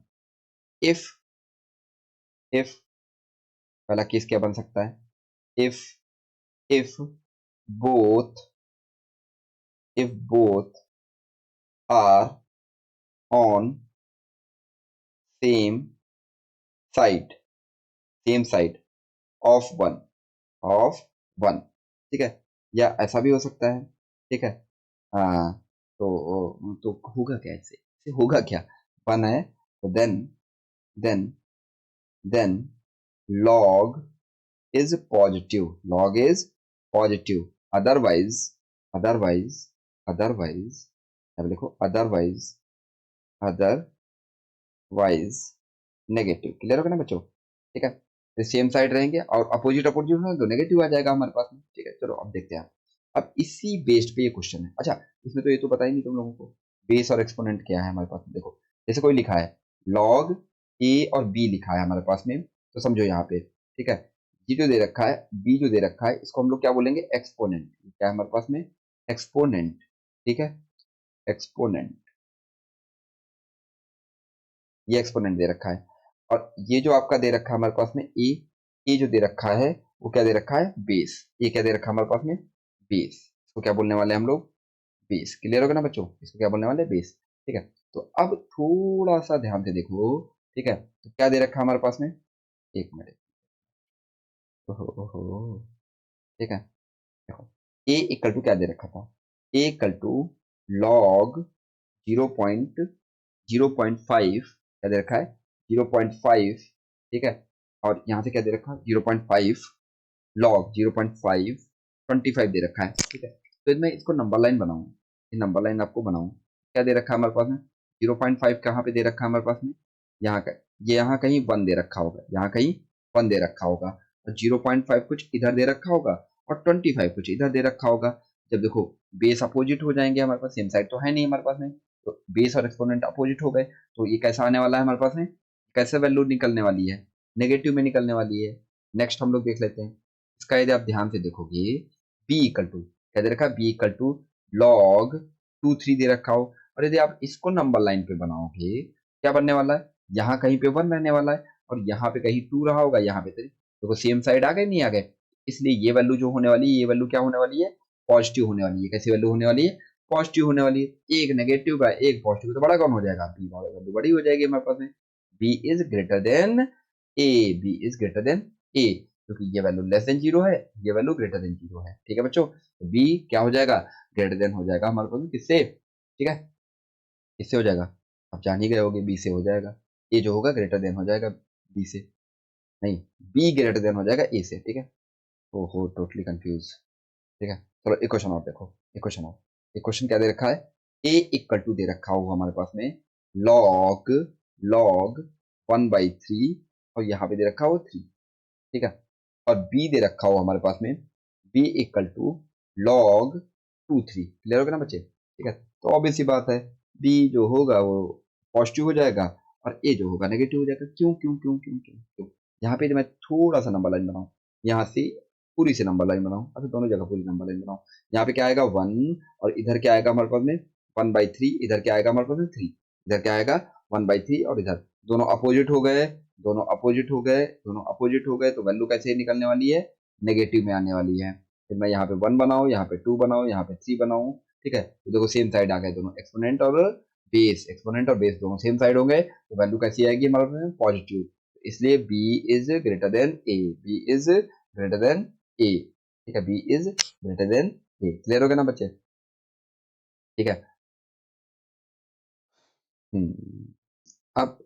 S1: if पहला केस क्या बन सकता है, if both, if both are on same side, same side of 1, of 1। ठीक है, या ऐसा भी हो सकता है। ठीक है, हाँ, तो होगा क्या, इससे होगा क्या, 1 है तो then then log is positive, log is positive, otherwise, otherwise, otherwise, अब लिखो otherwise, otherwise नेगेटिव। क्लियर होगा ना बच्चों। ठीक है, तो सेम साइड रहेंगे और अपोजिट अपोजिट होंगे तो नेगेटिव आ जाएगा हमारे पास में। ठीक है, चलो अब देखते हैं। अब इसी बेस्ड पे ये क्वेश्चन है। अच्छा, इसमें तो ये तो पता ही नहीं तुम लोगों को बेस और एक्सपोनेंट क्या है हमारे पास में। देखो, जैसे कोई लिखा है log a और b लिखा है हमारे पास में, तो समझो यहाँ पे। ठीक है, जी जो दे रखा है, बी जो दे रखा है, इसको हम लोग क्या बोलेंगे, एक्सपोनेंट। क्या है हमारे पास में, एक्सपोनेंट। ठीक है, एक्सपोनेंट, ये एक्सपोनेंट दे रखा है, और ये जो आपका दे रखा है हमारे पास में ए जो दे रखा है वो क्या दे रखा है, बेस। ये क्या दे रखा है हमारे पास में, बेस। इसको क्या बोलने वाले हैं हम लोग, बेस। क्लियर होगा ना बच्चों, इसको क्या बोलने वाले हैं, बेस। ठीक है, तो अब थोड़ा सा ध्यान से देखो। ठीक है, तो क्या दे रखा है हमारे पास में, एक मिनट। ओहो ओहो, ठीक है, देखो ए इक्वल टू क्या दे रखा था, ए इक्वल टू लॉग 0.05 क्या दे रखा है, 0.5। ठीक है, और यहाँ से क्या दे रखा है, 0.5 लॉग 0.5 25 दे रखा है। ठीक है, तो मैं इसको नंबर लाइन बनाऊं, ये नंबर लाइन आपको बनाऊं, क्या दे रखा है हमारे पास में, 0.5 कहाँ पे दे रखा है हमारे पास में, यहाँ का, ये यहाँ कहीं 1 दे रखा होगा, यहाँ कहीं 1 दे रखा होगा, और 0.5 कुछ इधर दे रखा होगा, और 25 कुछ इधर दे रखा होगा। जब देखो बेस अपोजिट हो जाएंगे हमारे पास, सेम साइड तो है नहीं हमारे पास में, तो बेस और एक्सपोनेंट अपोजिट हो गए, तो ये कैसा आने वाला है हमारे पास में, कैसे वैल्यू निकलने वाली है, नेगेटिव में निकलने वाली है। नेक्स्ट हम लोग देख लेते हैं, इसका यदि आप ध्यान से देखोगे, बी इक्वल टू क्या दे रखा है, बी इक्वल टू लॉग 2 3 दे रखा हो, और यदि आप इसको नंबर लाइन पे बनाओगे, क्या बनने वाला है, यहाँ कहीं पे 1 रहने वाला है, और यहाँ पे कहीं 2 रहा होगा, यहाँ पे 3। देखो सेम साइड आ गए नहीं आ गए, इसलिए ये वैल्यू जो होने वाली है, ये वैल्यू क्या होने वाली है, पॉजिटिव होने वाली है। कैसी वैल्यू होने वाली है, पॉजिटिव होने वाली है। एक नेगेटिव का एक पॉजिटिव, तो बड़ा कौन हो जाएगा, बी वैल्यू बड़ी हो जाएगी हमारे पास में। B is greater than A, B is greater than A, क्योंकि ये वैल्यू लेस देन 0 है, ये वैल्यू ग्रेटर देन 0 है। ठीक है बच्चों, तो बी क्या हो जाएगा, ग्रेटर देन हो जाएगा हमारे पास में, किससे, ठीक है, किससे हो जाएगा, आप जान ही गए होगे, बी से हो जाएगा। ए जो होगा ग्रेटर देन हो जाएगा बी से, नहीं, बी ग्रेटर देन हो जाएगा ए से। ठीक है, ओहो टोटली कंफ्यूज। ठीक है, चलो एक क्वेश्चन और देखो, एक क्वेश्चन और, एक क्वेश्चन क्या दे रखा है, ए इक्वल टू दे रखा होगा हमारे पास में लॉग लॉग 1/3, और यहाँ पे दे रखा हो 3। ठीक है, और बी दे रखा हो हमारे पास में, B equal to log 2 3। Clear होगा ना बच्चे, ठीक है, तो ऑब्वियस सी बात है, बी जो होगा वो पॉजिटिव हो जाएगा, और ए जो होगा नेगेटिव हो जाएगा। क्यों क्यों क्यों क्यों क्यों क्यों, यहाँ पे मैं थोड़ा सा नंबर लाइन बनाऊं, यहाँ से पूरी से नंबर लाइन बनाऊं, अच्छा दोनों जगह पूरी नंबर लाइन बनाऊं। यहाँ पे क्या आएगा 1, और इधर क्या आएगा हमारे पास में 1/3, इधर क्या आएगा हमारे पास में 3, इधर क्या आएगा 1/3, और इधर दोनों अपोजिट हो गए, दोनों अपोजिट हो गए, दोनों अपोजिट हो गए, तो वैल्यू कैसे निकलने वाली है, नेगेटिव में आने वाली है। फिर मैं यहाँ पे 1 बनाऊं, यहाँ पे 2 बनाऊं, यहाँ पे 3 बनाऊं। ठीक है, तो देखो सेम साइड आ गए दोनों, एक्सपोनेंट और बेस, एक्सपोनेंट और बेस दोनों सेम साइड होंगे, तो वैल्यू कैसी आएगी हमारे पास, पॉजिटिव। इसलिए B is greater than A, B is greater than A. ठीक है, B is greater than A. Clear हो गया ना बच्चे, ठीक है। हम्म, अब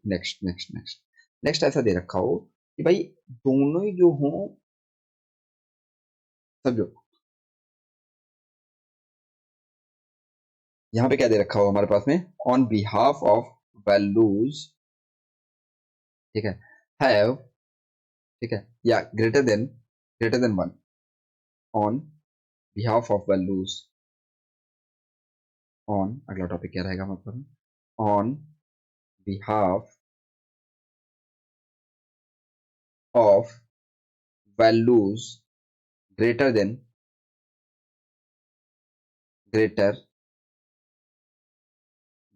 S1: नेक्स्ट नेक्स्ट नेक्स्ट नेक्स्ट ऐसा दे रखा हो कि भाई दोनों ही जो हो, समझो, यहाँ पे क्या दे रखा हो हमारे पास में, ऑन बिहाफ ऑफ वैल्यूज, ठीक है, हैव, ठीक है, या greater than 1, on behalf of values, on, अगला टॉपिक क्या रहेगा हमारे पास, on behalf of values greater than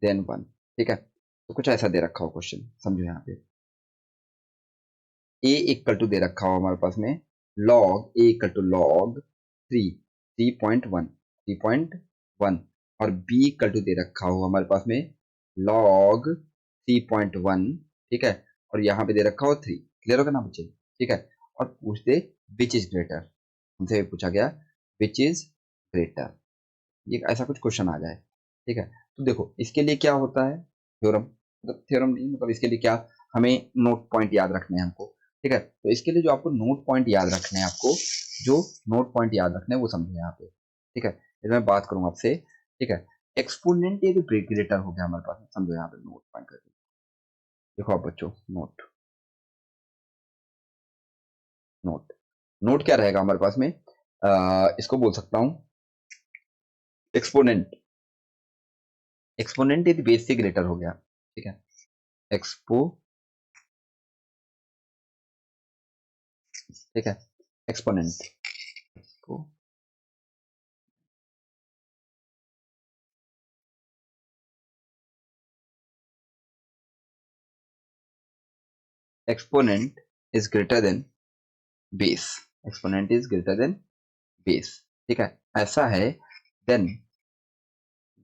S1: 1। ठीक है, तो कुछ ऐसा दे रखा हो क्वेश्चन, समझो यहाँ पे, ए इक्वल टू दे रखा हो हमारे पास में log, a equal to log 3.1, और बी इक्वल टू दे रखा हो हमारे पास में लॉग 3.1। ठीक है, और यहाँ पे दे रखा हो 3। क्लियर होगा ना बच्चे, ठीक है, और पूछ दे विच इज ग्रेटर, हमसे पूछा गया विच इज ग्रेटर, ये ऐसा कुछ क्वेश्चन आ जाए। ठीक है, तो देखो इसके लिए क्या होता है, थ्योरम, मतलब थ्योरम नहीं, मतलब इसके लिए क्या, हमें नोट पॉइंट याद रखने हैं हमको। ठीक है, तो इसके लिए जो आपको नोट पॉइंट याद रखने हैं, आपको जो नोट पॉइंट याद रखने हैं वो समझो यहाँ पे। ठीक है, यदि मैं बात करूँ आपसे, ठीक है, एक्सपोनेंट ये ग्रेटर हो गया हमारे पास, समझो यहाँ पे नोट पॉइंट करके, देखो आप बच्चों, नोट नोट नोट क्या रहेगा हमारे पास में, इसको बोल सकता हूँ एक्सपोनेंट, एक्सपोनेंट यदि बेस से ग्रेटर हो गया, ठीक है, एक्सपो, ठीक है, एक्सपोनेंट को, exponent is greater than base, exponent is greater than base, ठीक है, ऐसा है, then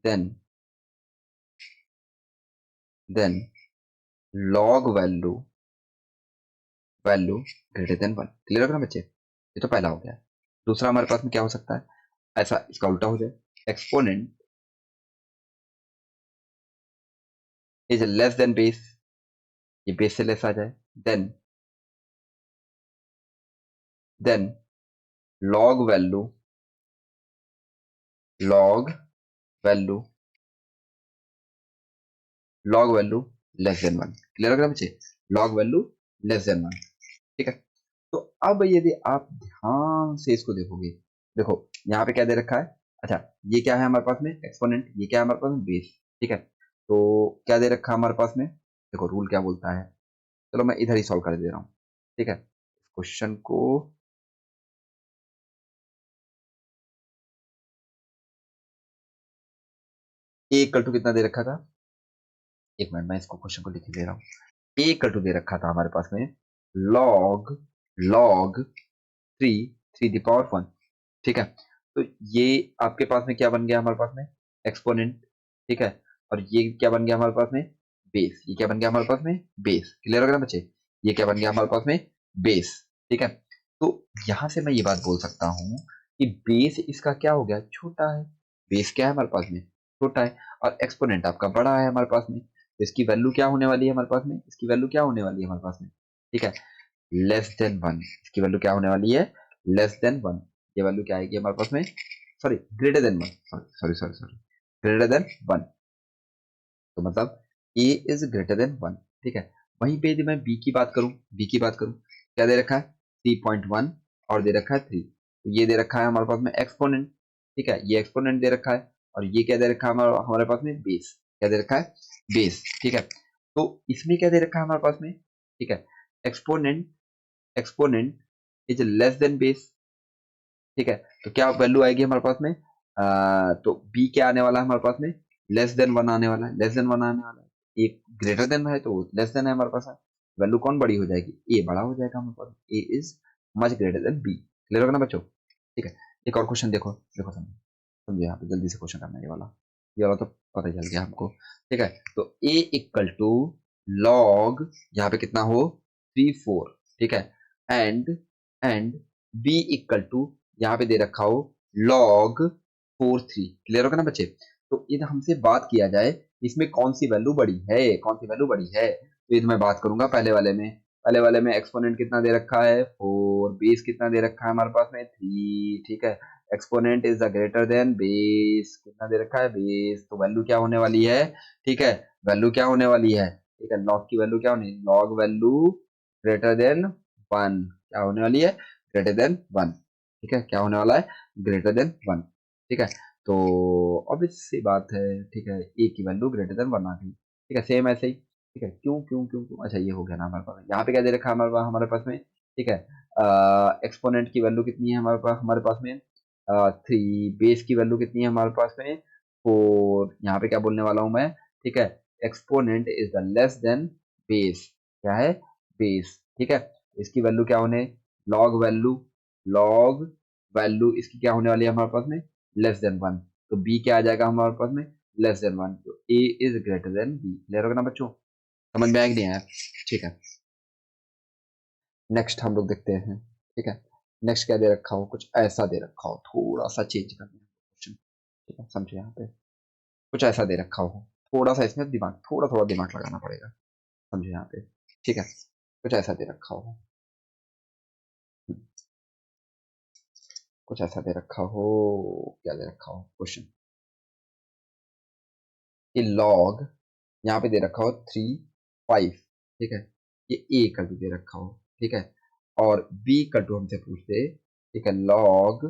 S1: then then log value value greater than 1। Clear होगा ना बच्चे? ये तो पहला हो गया। दूसरा हमारे पास में क्या हो सकता है, ऐसा इसका उल्टा हो जाए, exponent is less than base, ये बेस से लेस आ जाए, then then log value log value log value less than 1। Clear होगा ना बच्चे? लॉग वैल्यू लेस देन 1, ठीक है। तो अब यदि आप ध्यान से इसको देखोगे, देखो यहाँ पे क्या दे रखा है, अच्छा ये क्या है हमारे पास में, एक्सपोनेंट, ये क्या है हमारे पास में, बेस, ठीक है। तो क्या दे रखा है हमारे पास में, देखो रूल क्या बोलता है, चलो मैं इधर ही सॉल्व कर दे रहा हूँ, ठीक है। क्वेश्चन को ए इक्वल टू कितना दे रखा था, एक मिनट मैं इसको क्वेश्चन को लिख के दे रहा हूँ। ए इक्वल टू दे रखा था हमारे पास में लॉग लॉग 3 3 दी पावर 1, ठीक है। तो ये आपके पास में क्या बन गया हमारे पास में, एक्सपोनेंट, ठीक है। और ये क्या बन गया हमारे पास में, बेस, ये क्या बन गया हमारे पास में, बेस। क्लियर हो गया ना बच्चे? ये क्या बन गया हमारे पास में, बेस, ठीक है। तो यहां से मैं ये बात बोल सकता हूँ कि बेस इसका क्या हो गया, छोटा है, बेस क्या है हमारे पास में, छोटा है, और एक्सपोनेंट आपका बड़ा है हमारे पास में, तो इसकी वैल्यू क्या होने वाली है हमारे पास में, इसकी वैल्यू क्या होने वाली है हमारे पास में, ठीक है, लेस देन 1। इसकी वैल्यू क्या होने वाली है, लेस देन 1। ये वैल्यू क्या आएगी हमारे पास में, sorry greater than 1, sorry sorry sorry greater than 1, तो मतलब ए इज ग्रेटर देन 1, ठीक है। वहीं पे यदि मैं बी की बात करूं, बी की बात करूं, क्या दे रखा है, 3.1 और दे रखा है 3, तो ये दे रखा है हमारे पास में एक्सपोनेंट, ठीक है, ये एक्सपोनेंट दे रखा है, और ये क्या दे रखा है हमारे हमारे पास में, बेस, क्या दे रखा है, बेस, ठीक है। तो इसमें क्या दे रखा है हमारे पास में, ठीक है, exponent exponent is less than base, ठीक है। तो क्या वैल्यू आएगी हमारे पास में, तो बी क्या आने वाला है हमारे पास में, लेस देन 1 आने वाला है, लेस देन 1 आने वाला है। ए ग्रेटर देन है तो लेस देन है हमारे पास, वैल्यू कौन बड़ी हो जाएगी, ए बड़ा हो जाएगा हमारे पास, A is much greater than B. Clear होगा ना बच्चों? ठीक है। एक और क्वेश्चन देखो, देखो समझो, समझो यहाँ पे जल्दी से क्वेश्चन करना, ये वाला तो पता ही चल गया हमको, ठीक है। तो ए इक्वल टू लॉग, यहाँ पे कितना हो, 3 4, ठीक है, एंड बी इक्वल टू, यहाँ पे दे रखा हो लॉग 4 3। क्लियर होगा ना बच्चे? तो यदि हमसे बात किया जाए इसमें कौन सी वैल्यू बड़ी है, कौन सी वैल्यू बड़ी है, तो यदि मैं बात करूंगा पहले वाले में, पहले वाले में एक्सपोनेंट कितना दे रखा है 4, बेस कितना दे रखा है हमारे पास में 3, ठीक है। Exponent is the greater than base, कितना दे रखा है, बेस, तो वैल्यू क्या होने वाली है, ठीक है, वैल्यू क्या होने वाली है, ठीक है, लॉग की वैल्यू क्या होनी, लॉग वैल्यू ग्रेटर देन 1, क्या होने वाली है, ग्रेटर देन 1, ठीक है, क्या होने वाला है, ग्रेटर देन 1, ठीक है। तो ऑब्वियस सी बात है, ठीक है, ए की वैल्यू ग्रेटर देन 1 आ गई, ठीक है, सेम ऐसे ही, ठीक है, क्यों क्यों क्यों क्यों, अच्छा ये हो गया ना हमारे पास, यहाँ पे क्या दे रखा है हमारे पास में, ठीक है, एक्सपोनेंट की वैल्यू कितनी है हमारे पास में, 3, बेस की वैल्यू कितनी है हमारे पास में 4, यहाँ पे क्या बोलने वाला हूँ मैं, ठीक है, exponent is the less than base, क्या है, बेस, ठीक है। इसकी वैल्यू क्या होने, लॉग वैल्यू इसकी क्या होने वाली है हमारे पास में, लेस देन 1, तो बी क्या आ जाएगा हमारे पास में, लेस देन 1, तो A is greater than B. Clear होगा ना बच्चों? समझ में आया कि नहीं आया? ठीक है, नेक्स्ट हम लोग देखते हैं, ठीक है। नेक्स्ट क्या दे रखा हो, कुछ ऐसा दे रखा हो, थोड़ा सा चेंज करना है क्वेश्चन, ठीक है, समझो यहाँ पे कुछ ऐसा दे रखा हो, थोड़ा सा इसमें दिमाग, थोड़ा थोड़ा दिमाग लगाना पड़ेगा, समझो यहाँ पे, ठीक है, कुछ ऐसा दे रखा हो, कुछ ऐसा दे रखा हो, क्या दे रखा हो क्वेश्चन, ये लॉग, यहाँ पे दे रखा हो 3 5, ठीक है, ये ए का भी दे रखा हो, ठीक है, और बी का टू हमसे पूछ दे, ठीक है, लॉग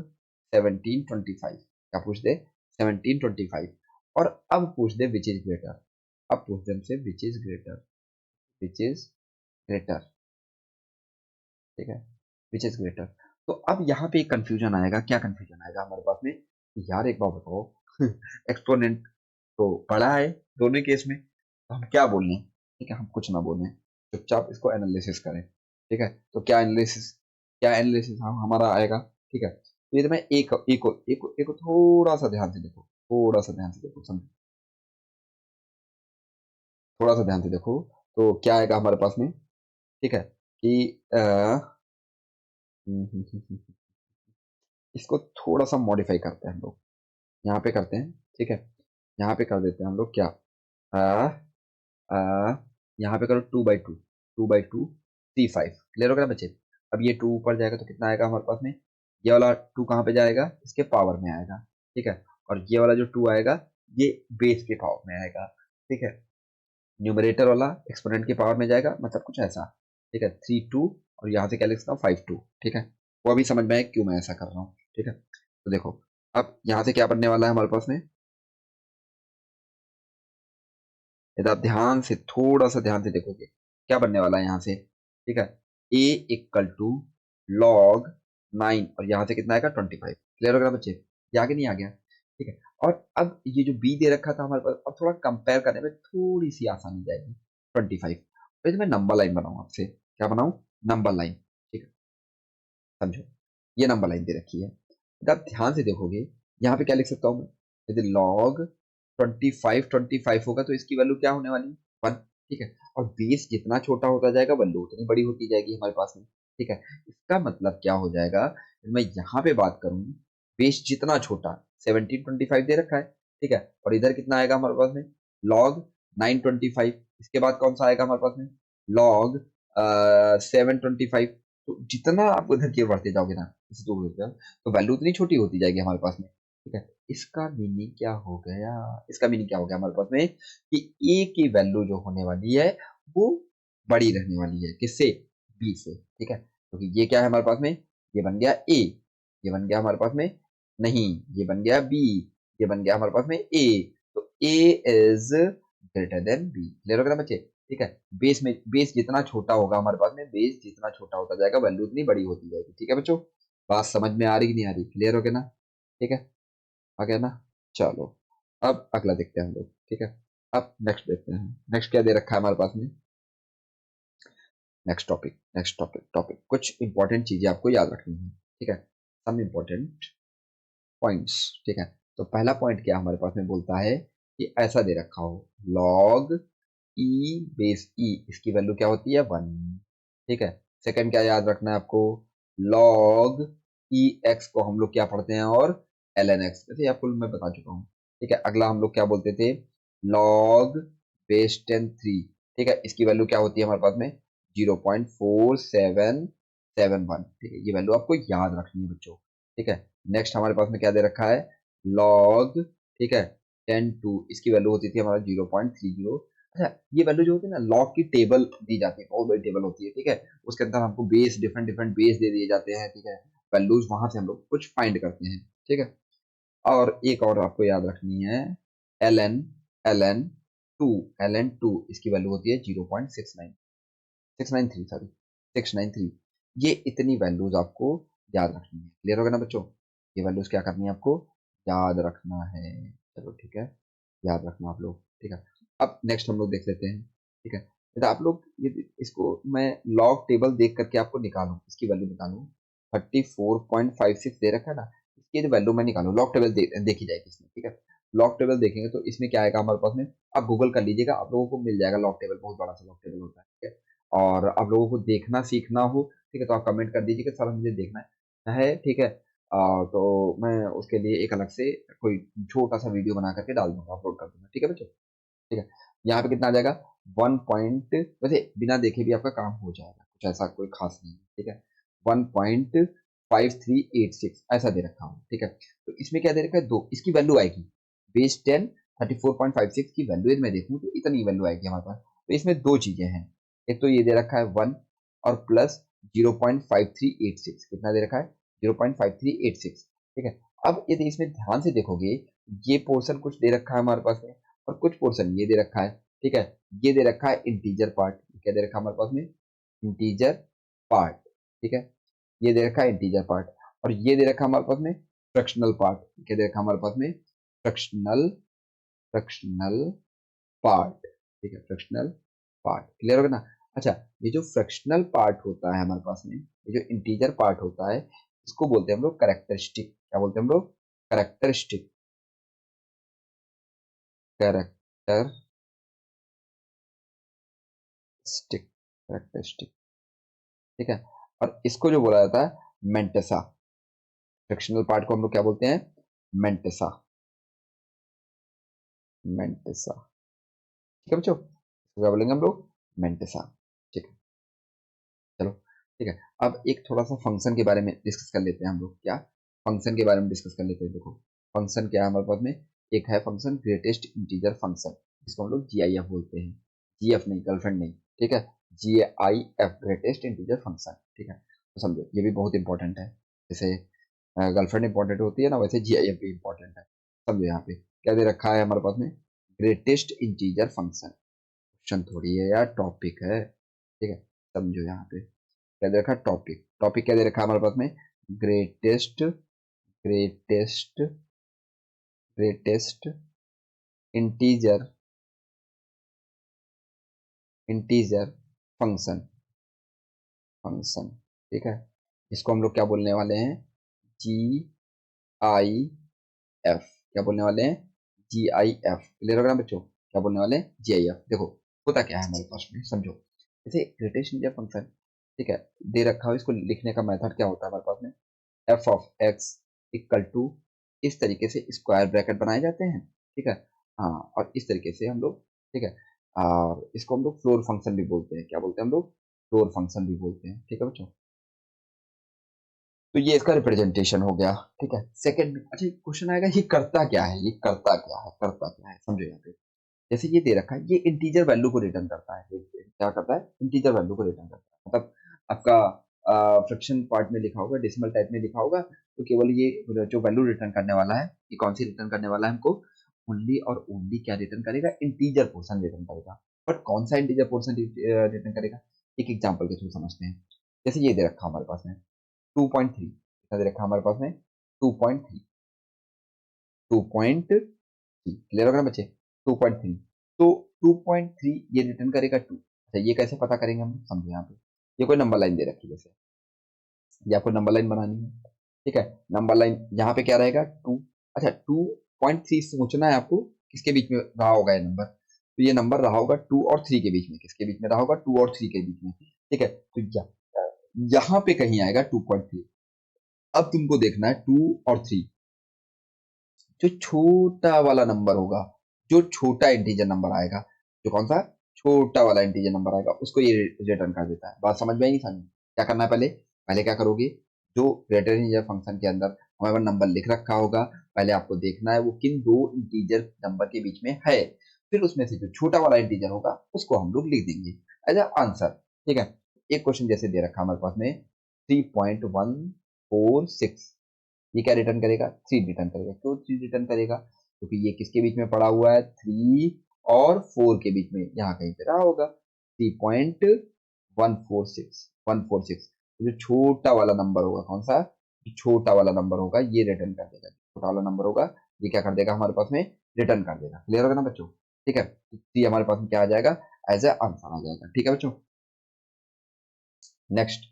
S1: 17 25, क्या पूछ दे, 17 25, और अब पूछ दे विच इज ग्रेटर, अब पूछ दे हमसे which is greater, which is greater, ठीक है, विच इज ग्रेटर। तो अब यहाँ पे एक कंफ्यूजन आएगा, क्या कंफ्यूजन आएगा हमारे पास में, यार एक बात बताओ, एक्सपोनेंट तो बड़ा है दोनों केस में, तो हम क्या बोल रहे हैं, ठीक है, हम कुछ ना बोलें, चुपचाप इसको एनालिसिस करें, ठीक है। तो क्या एनालिसिस हमारा आएगा, ठीक है। तो ये तो मैं एक थोड़ा सा ध्यान से देखो, थोड़ा सा ध्यान से देखो, समझो, थोड़ा सा ध्यान से देखो। तो क्या आएगा हमारे पास में, ठीक है, कि हम्म, हम्म, हम्म, इसको थोड़ा सा मॉडिफाई करते हैं हम लोग, यहाँ पे करते हैं, ठीक है। यहाँ पे कर देते हैं हम लोग क्या, आ, आ, यहाँ पे करो 2/2, 2/2 C5, क्लियर हो गया ना बच्चे। अब ये 2 ऊपर जाएगा तो कितना आएगा हमारे पास में, ये वाला 2 कहाँ पे जाएगा, इसके पावर में आएगा, ठीक है। और ये वाला जो 2 आएगा, ये बेस के पावर में आएगा, ठीक है। न्यूमरेटर वाला एक्सपोनेंट के पावर में जाएगा, मतलब कुछ ऐसा, ठीक है। 3 2, और यहाँ से क्या लिख सकता हूँ 5 2, ठीक है। वो अभी समझ में आए क्यों मैं ऐसा कर रहा हूँ, ठीक है। तो देखो, अब यहाँ से क्या बनने वाला है हमारे पास में, यदि आप ध्यान से थोड़ा सा ध्यान से देखोगे, क्या बनने वाला है यहाँ से, ठीक है। a इक्वल टू लॉग 9, और यहाँ से कितना आएगा 25, क्लियर हो गया बच्चे, ये आगे नहीं आ गया, ठीक है। और अब ये जो b दे रखा था हमारे पास, अब थोड़ा कंपेयर करने में थोड़ी सी आसानी जाएगी, 25। तो मैं नंबर लाइन बनाऊँ आपसे, क्या बनाऊँ, नंबर लाइन, ठीक है, समझो, ये नंबर लाइन दे रखी है। यदि आप ध्यान से देखोगे, यहाँ पे क्या लिख सकता हूँ मैं, यदि लॉग 25 होगा तो इसकी वैल्यू क्या होने वाली है, 1, ठीक है। और बेस जितना छोटा होता जाएगा वैल्यू उतनी बड़ी होती जाएगी हमारे पास में, ठीक है। इसका मतलब क्या हो जाएगा, यदि मैं यहाँ पे बात करूँ, बेस जितना छोटा, 1725 दे रखा है, ठीक है। और इधर कितना आएगा हमारे पास में, लॉग 925, इसके बाद कौन सा आएगा हमारे पास में, लॉग 725। तो जितना आप उधर की ओर बढ़ते जाओगे ना, इस दूर होते जाओ, तो वैल्यू उतनी छोटी होती जाएगी हमारे पास में, ठीक है। इसका मीनिंग क्या हो गया, इसका मीनिंग क्या हो गया हमारे पास में, कि ए की वैल्यू जो होने वाली है वो बड़ी रहने वाली है, किससे, बी से, ठीक है। क्योंकि ये क्या है हमारे पास में, ये बन गया ए, ये बन गया हमारे पास में, नहीं, ये बन गया बी, ये बन गया हमारे पास में ए। तो A is greater than B, clear हो गया ना बच्चे, ठीक है। बेस जितना छोटा होगा हमारे पास में, बेस जितना छोटा होता जाएगा वैल्यू उतनी बड़ी होती जाएगी, ठीक है बच्चों। बात समझ में आ रही कि नहीं आ रही, क्लियर हो गया ना, ठीक है, आ गया ना। चलो, अब अगला देखते हैं हम लोग, ठीक है। अब नेक्स्ट देखते हैं, नेक्स्ट क्या दे रखा है हमारे पास में, नेक्स्ट टॉपिक कुछ इंपॉर्टेंट चीजें आपको याद रखनी है, ठीक है, सम इंपॉर्टेंट पॉइंट्स, ठीक है। तो पहला पॉइंट क्या हमारे पास में बोलता है, कि ऐसा दे रखा हो, लॉग ई बेस ई, इसकी वैल्यू क्या होती है 1, ठीक है। सेकंड क्या याद रखना है आपको, लॉग ई एक्स को हम लोग क्या पढ़ते हैं, और एल एन एक्स, वैसे आपको मैं बता चुका हूँ, ठीक है। अगला हम लोग क्या बोलते थे, लॉग बेस 10 3, ठीक है। इसकी वैल्यू क्या होती है हमारे पास में, 0.4771, ठीक है। ये वैल्यू आपको याद रखनी है बच्चों, ठीक है। नेक्स्ट हमारे पास में क्या दे रखा है, लॉग, ठीक है, 10 2, इसकी वैल्यू होती थी हमारा 0.30। अच्छा, ये वैल्यू जो होती है ना, लॉग की टेबल दी जाती है, बहुत बड़ी टेबल होती है, ठीक है। उसके अंदर हमको बेस, डिफरेंट डिफरेंट बेस दे दिए जाते हैं, ठीक है। वैल्यूज वहां से हम लोग कुछ फाइंड करते हैं, ठीक है। और एक और आपको याद रखनी है, l n two l n two, इसकी वैल्यू होती है 0.693, सॉरी 693। ये इतनी वैल्यूज आपको याद रखनी है, क्लियर होगा ना बच्चों, ये वैल्यूज क्या करनी है आपको, याद रखना है, चलो ठीक है, याद रखना आप लोग, ठीक है। अब नेक्स्ट हम लोग देख लेते हैं, ठीक है। यदि आप लोग इसको मैं लॉग टेबल देख करके आपको निकालूं, इसकी वैल्यू निकालूं, 34.56 दे रखा है ना, इसकी वैल्यू मैं निकालूं, लॉग टेबल देखी जाएगी इसमें, ठीक है। लॉग टेबल देखेंगे तो इसमें क्या आएगा हमारे पास में, आप गूगल कर लीजिएगा, आप लोगों को मिल जाएगा लॉग टेबल, बहुत बड़ा सा लॉग टेबल होता है, ठीक है। और आप लोगों को देखना सीखना हो, ठीक है, तो आप कमेंट कर दीजिए कि सर मुझे देखना है, ठीक है। तो मैं उसके लिए एक अलग से कोई छोटा सा वीडियो बना करके डाल दूंगा, अपलोड कर दूंगा, ठीक है बच्चों, ठीक है। यहाँ पे कितना आ जाएगा, 1 पॉइंट, वैसे बिना देखे भी आपका काम हो जाएगा, कुछ ऐसा कोई खास नहीं है, ठीक है। 1.5386 ऐसा दे रखा हूँ, ठीक है। तो इसमें क्या दे रखा है, दो, इसकी वैल्यू आएगी, बेस 10 34.56 की वैल्यू यदि मैं देखूँ तो इतनी वैल्यू आएगी हमारे पास। तो इसमें दो चीजें हैं, एक तो ये दे रखा है 1, और प्लस 0.5386, कितना दे रखा है, 0.5386, ठीक है। अब यदि इसमें ध्यान से देखोगे, ये पोर्शन कुछ दे रखा है हमारे पास में, और कुछ पोर्शन ये दे रखा है, ठीक है। ये दे रखा है इंटीजर पार्ट, क्या दे रखा है हमारे पास में, इंटीजर पार्ट, ठीक है। ये दे रखा है इंटीजर पार्ट, और ये दे रखा है हमारे पास में फ्रैक्शनल पार्ट, क्या दे रखा है हमारे पास में, फ्रैक्शनल फ्रैक्शनल पार्ट, ठीक है, फ्रैक्शनल पार्ट, क्लियर होगा ना। अच्छा, ये जो फ्रैक्शनल पार्ट होता है हमारे पास में, ये जो इंटीजर पार्ट होता है, इसको बोलते हैं हम लोग कैरेक्टरिस्टिक। क्या बोलते हैं हम लोग? कैरेक्टरिस्टिक। कैरेक्टरिस्टिक। कैरेक्टरिस्टिक। ठीक है। और इसको जो बोला जाता है मेंटेसा। फ्रैक्शनल पार्ट को हम लोग क्या बोलते हैं? मेंटेसा। मेंटेसा। ठीक है बच्चों, इसको क्या बोलेंगे हम लोग? मेंटेसा। ठीक है, चलो। ठीक है, अब एक थोड़ा सा फंक्शन के बारे में डिस्कस कर लेते हैं हम लोग। क्या फंक्शन के बारे में डिस्कस कर लेते हैं? देखो, फंक्शन क्या है हमारे पास में। एक है फंक्शन ग्रेटेस्ट इंटीजर फंक्शन, जिसको हम लोग जीआईएफ बोलते हैं। जीएफ नहीं, गर्लफ्रेंड नहीं, ठीक है। GIF, greatest integer function. ठीक है, तो समझो ये भी बहुत इंपॉर्टेंट है। जैसे गर्लफ्रेंड इंपॉर्टेंट होती है ना, वैसे जीआईएफ भी इंपॉर्टेंट है। समझो यहाँ पे क्या दे रखा है हमारे पास में, ग्रेटेस्ट इंटीजर फंक्शन। क्वेश्चन थोड़ी है यार, टॉपिक है। ठीक है, समझो यहाँ पे क्या दे रखा है, टॉपिक। टॉपिक क्या दे रखा है हमारे पास में? Greatest, greatest, greatest integer, integer function, function. ठीक है, इसको हम लोग क्या बोलने वाले हैं? जी आई एफ। क्या बोलने वाले हैं? जी आई एफ। क्लियर होगा ना बच्चों? क्या बोलने वाले हैं? जी आई एफ। देखो होता क्या है हमारे पास में, समझो। जैसे ग्रेटेस्ट इंटीजर फंक्शन, ठीक है, दे रखा हो, इसको लिखने का मेथड क्या होता है हमारे पास में? F of x equal to, इस तरीके से स्क्वायर ब्रैकेट बनाए जाते हैं। ठीक है, हाँ, और इस तरीके से हम लोग, ठीक है, और इसको हम लोग फ्लोर फंक्शन भी बोलते हैं। क्या बोलते हैं हम लोग? फ्लोर फंक्शन भी बोलते हैं। ठीक है बच्चों, तो ये इसका रिप्रेजेंटेशन हो गया। ठीक है, सेकंड में अच्छा क्वेश्चन आएगा, ये करता क्या है? ये करता क्या है? करता क्या है, समझो यहाँ पे। जैसे ये दे रखा है, ये इंटीजर वैल्यू को रिटर्न करता है। ये क्या करता है? इंटीजर वैल्यू को रिटर्न करता है। मतलब आपका फ्रैक्शन पार्ट में लिखा होगा, डेसिमल टाइप में लिखा होगा, तो केवल ये जो वैल्यू रिटर्न करने वाला है, ये कौन सी रिटर्न करने वाला है हमको? ओनली और ओनली क्या रिटर्न करेगा? इंटीजर पोर्शन रिटर्न करेगा। बट कौन सा इंटीजर पोर्शन रिटर्न करेगा? एक एग्जांपल के थ्रू समझते हैं। जैसे ये दे रखा हमारे पास में 2.3, कितना दे रखा हमारे पास में? 2.3, 2.3। क्लियर होगा ना बच्चे? 2.3, तो 2.3 ये रिटर्न करेगा 2। अच्छा, ये कैसे पता करेंगे हम? समझो यहाँ पे, ये कोई नंबर लाइन दे रखी है जैसे, ये आपको नंबर लाइन बनानी है। ठीक है, नंबर लाइन यहाँ पे क्या रहेगा? 2। अच्छा, 2.3 सोचना है आपको, किसके बीच में रहा होगा ये नंबर? तो ये नंबर रहा होगा 2 और 3 के बीच में। किसके बीच में रहा होगा? 2 और 3 के बीच में। ठीक है, तो यहाँ पे कहीं आएगा 2.3। अब तुमको देखना है 2 और 3, जो छोटा वाला नंबर होगा, जो छोटा इंटीजर नंबर आएगा, जो कौन सा छोटा वाला इंटीजर नंबर आएगा, उसको ये रिटर्न कर देता है। बात समझ में आई? नहीं समझ? क्या करना है? पहले पहले क्या करोगे? जो ग्रेटर इंटीजर फंक्शन के अंदर हमारे पास नंबर लिख रखा होगा, पहले आपको देखना है वो किन दो इंटीजर नंबर के बीच में है। फिर उसमें से जो छोटा वाला इंटीजर होगा उसको हम लोग लिख देंगे एज अ आंसर। ठीक है, एक क्वेश्चन जैसे दे रखा हमारे पास में 3.146, ये क्या रिटर्न करेगा? 3 रिटर्न करेगा। क्यों 3 रिटर्न करेगा? क्योंकि ये किसके बीच में पड़ा हुआ है? 3 और 4 के बीच में, यहाँ कहीं पे रहा होगा। 3.146, 146, जो छोटा वाला नंबर होगा, कौन सा? जो छोटा वाला नंबर होगा ये रिटर्न कर देगा। छोटा वाला नंबर होगा, ये क्या कर देगा हमारे पास में? रिटर्न कर देगा। क्लियर होगा ना बच्चों? ठीक है, तो 3 हमारे पास में क्या आ जाएगा? एज ए आंसर आ जाएगा। ठीक है बच्चों, नेक्स्ट,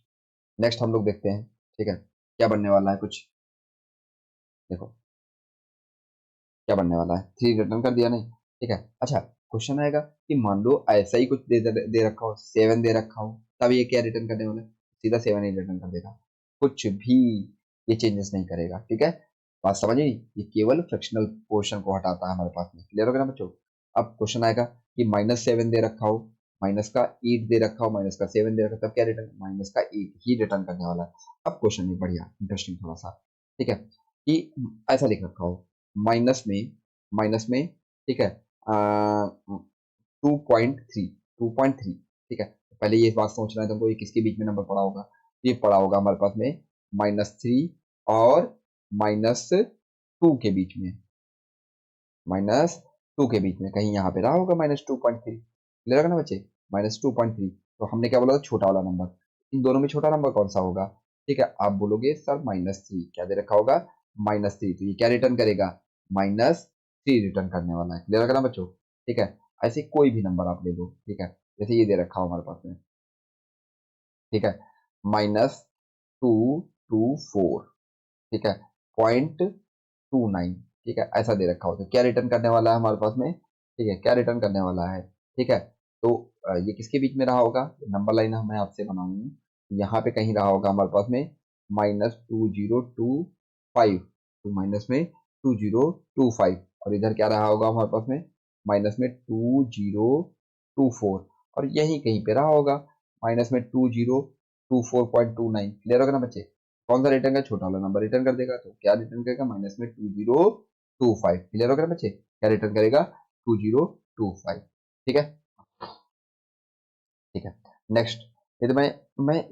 S1: नेक्स्ट हम लोग देखते हैं। ठीक है, क्या बनने वाला है कुछ, देखो क्या बनने वाला है। 3 रिटर्न कर दिया, नहीं? ठीक है, अच्छा क्वेश्चन आएगा कि मान लो ऐसा ही कुछ दे रखा हो, 7 दे रखा हो, तब ये क्या रिटर्न करने वाला है? सीधा 7 ही रिटर्न कर देगा, कुछ भी ये चेंजेस नहीं करेगा। ठीक है, बात समझ आई? ये केवल फ्रैक्शनल पोर्शन को हटाता है हमारे पास में। क्लियर हो गया ना बच्चों? अब क्वेश्चन आएगा कि -7 दे रखा हो, माइनस का 8 दे रखा हो, माइनस का 7 दे रखा हो, तब क्या रिटर्न? माइनस का 8 ही रिटर्न करने वाला है। अब क्वेश्चन में बढ़िया इंटरेस्टिंग थोड़ा सा, ठीक है, कि ऐसा लिख रखा हो माइनस में, माइनस में, ठीक है, 2.3, 2.3। ठीक है, पहले ये बात सोचना है तुमको, ये किसके बीच में नंबर पड़ा होगा? ये पड़ा होगा हमारे पास में -3 और -2 के बीच में, -2 के बीच में कहीं यहाँ पे रहा होगा -2.3। क्लियर होगा ना बच्चे? -2.3, तो हमने क्या बोला था? छोटा वाला नंबर। इन दोनों में छोटा नंबर कौन सा होगा? ठीक है, आप बोलोगे सर -3, क्या दे रखा होगा? -3, तो ये क्या रिटर्न करेगा? -3 रिटर्न करने वाला है। क्लियर होगा ना बच्चों? ठीक है, ऐसे कोई भी नंबर आप ले लो। ठीक है, जैसे ये दे रखा हो हमारे पास में ठीक है, -224, ठीक है, 0.29, ठीक है, ऐसा दे रखा हो तो क्या रिटर्न करने वाला है हमारे पास में, ठीक है, क्या रिटर्न करने वाला है, ठीक है। तो ये किसके बीच में रहा होगा, नंबर लाइन मैं आपसे बनाऊंगी, यहाँ पे कहीं रहा होगा हमारे पास में -2025, तो माइनस में 2025, और इधर क्या रहा होगा हमारे पास में माइनस में 2024, और यही कहीं पे रहा होगा माइनस में 2024.29। क्लियर होगा ना बच्चे, कौन सा रिटर्न का छोटा वाला नंबर रिटर्न कर देगा, तो क्या रिटर्न करेगा माइनस में 2025। क्लियर होगा ना बच्चे, क्या रिटर्न करेगा 2025, ठीक है, ठीक है। नेक्स्ट, ये तो मैं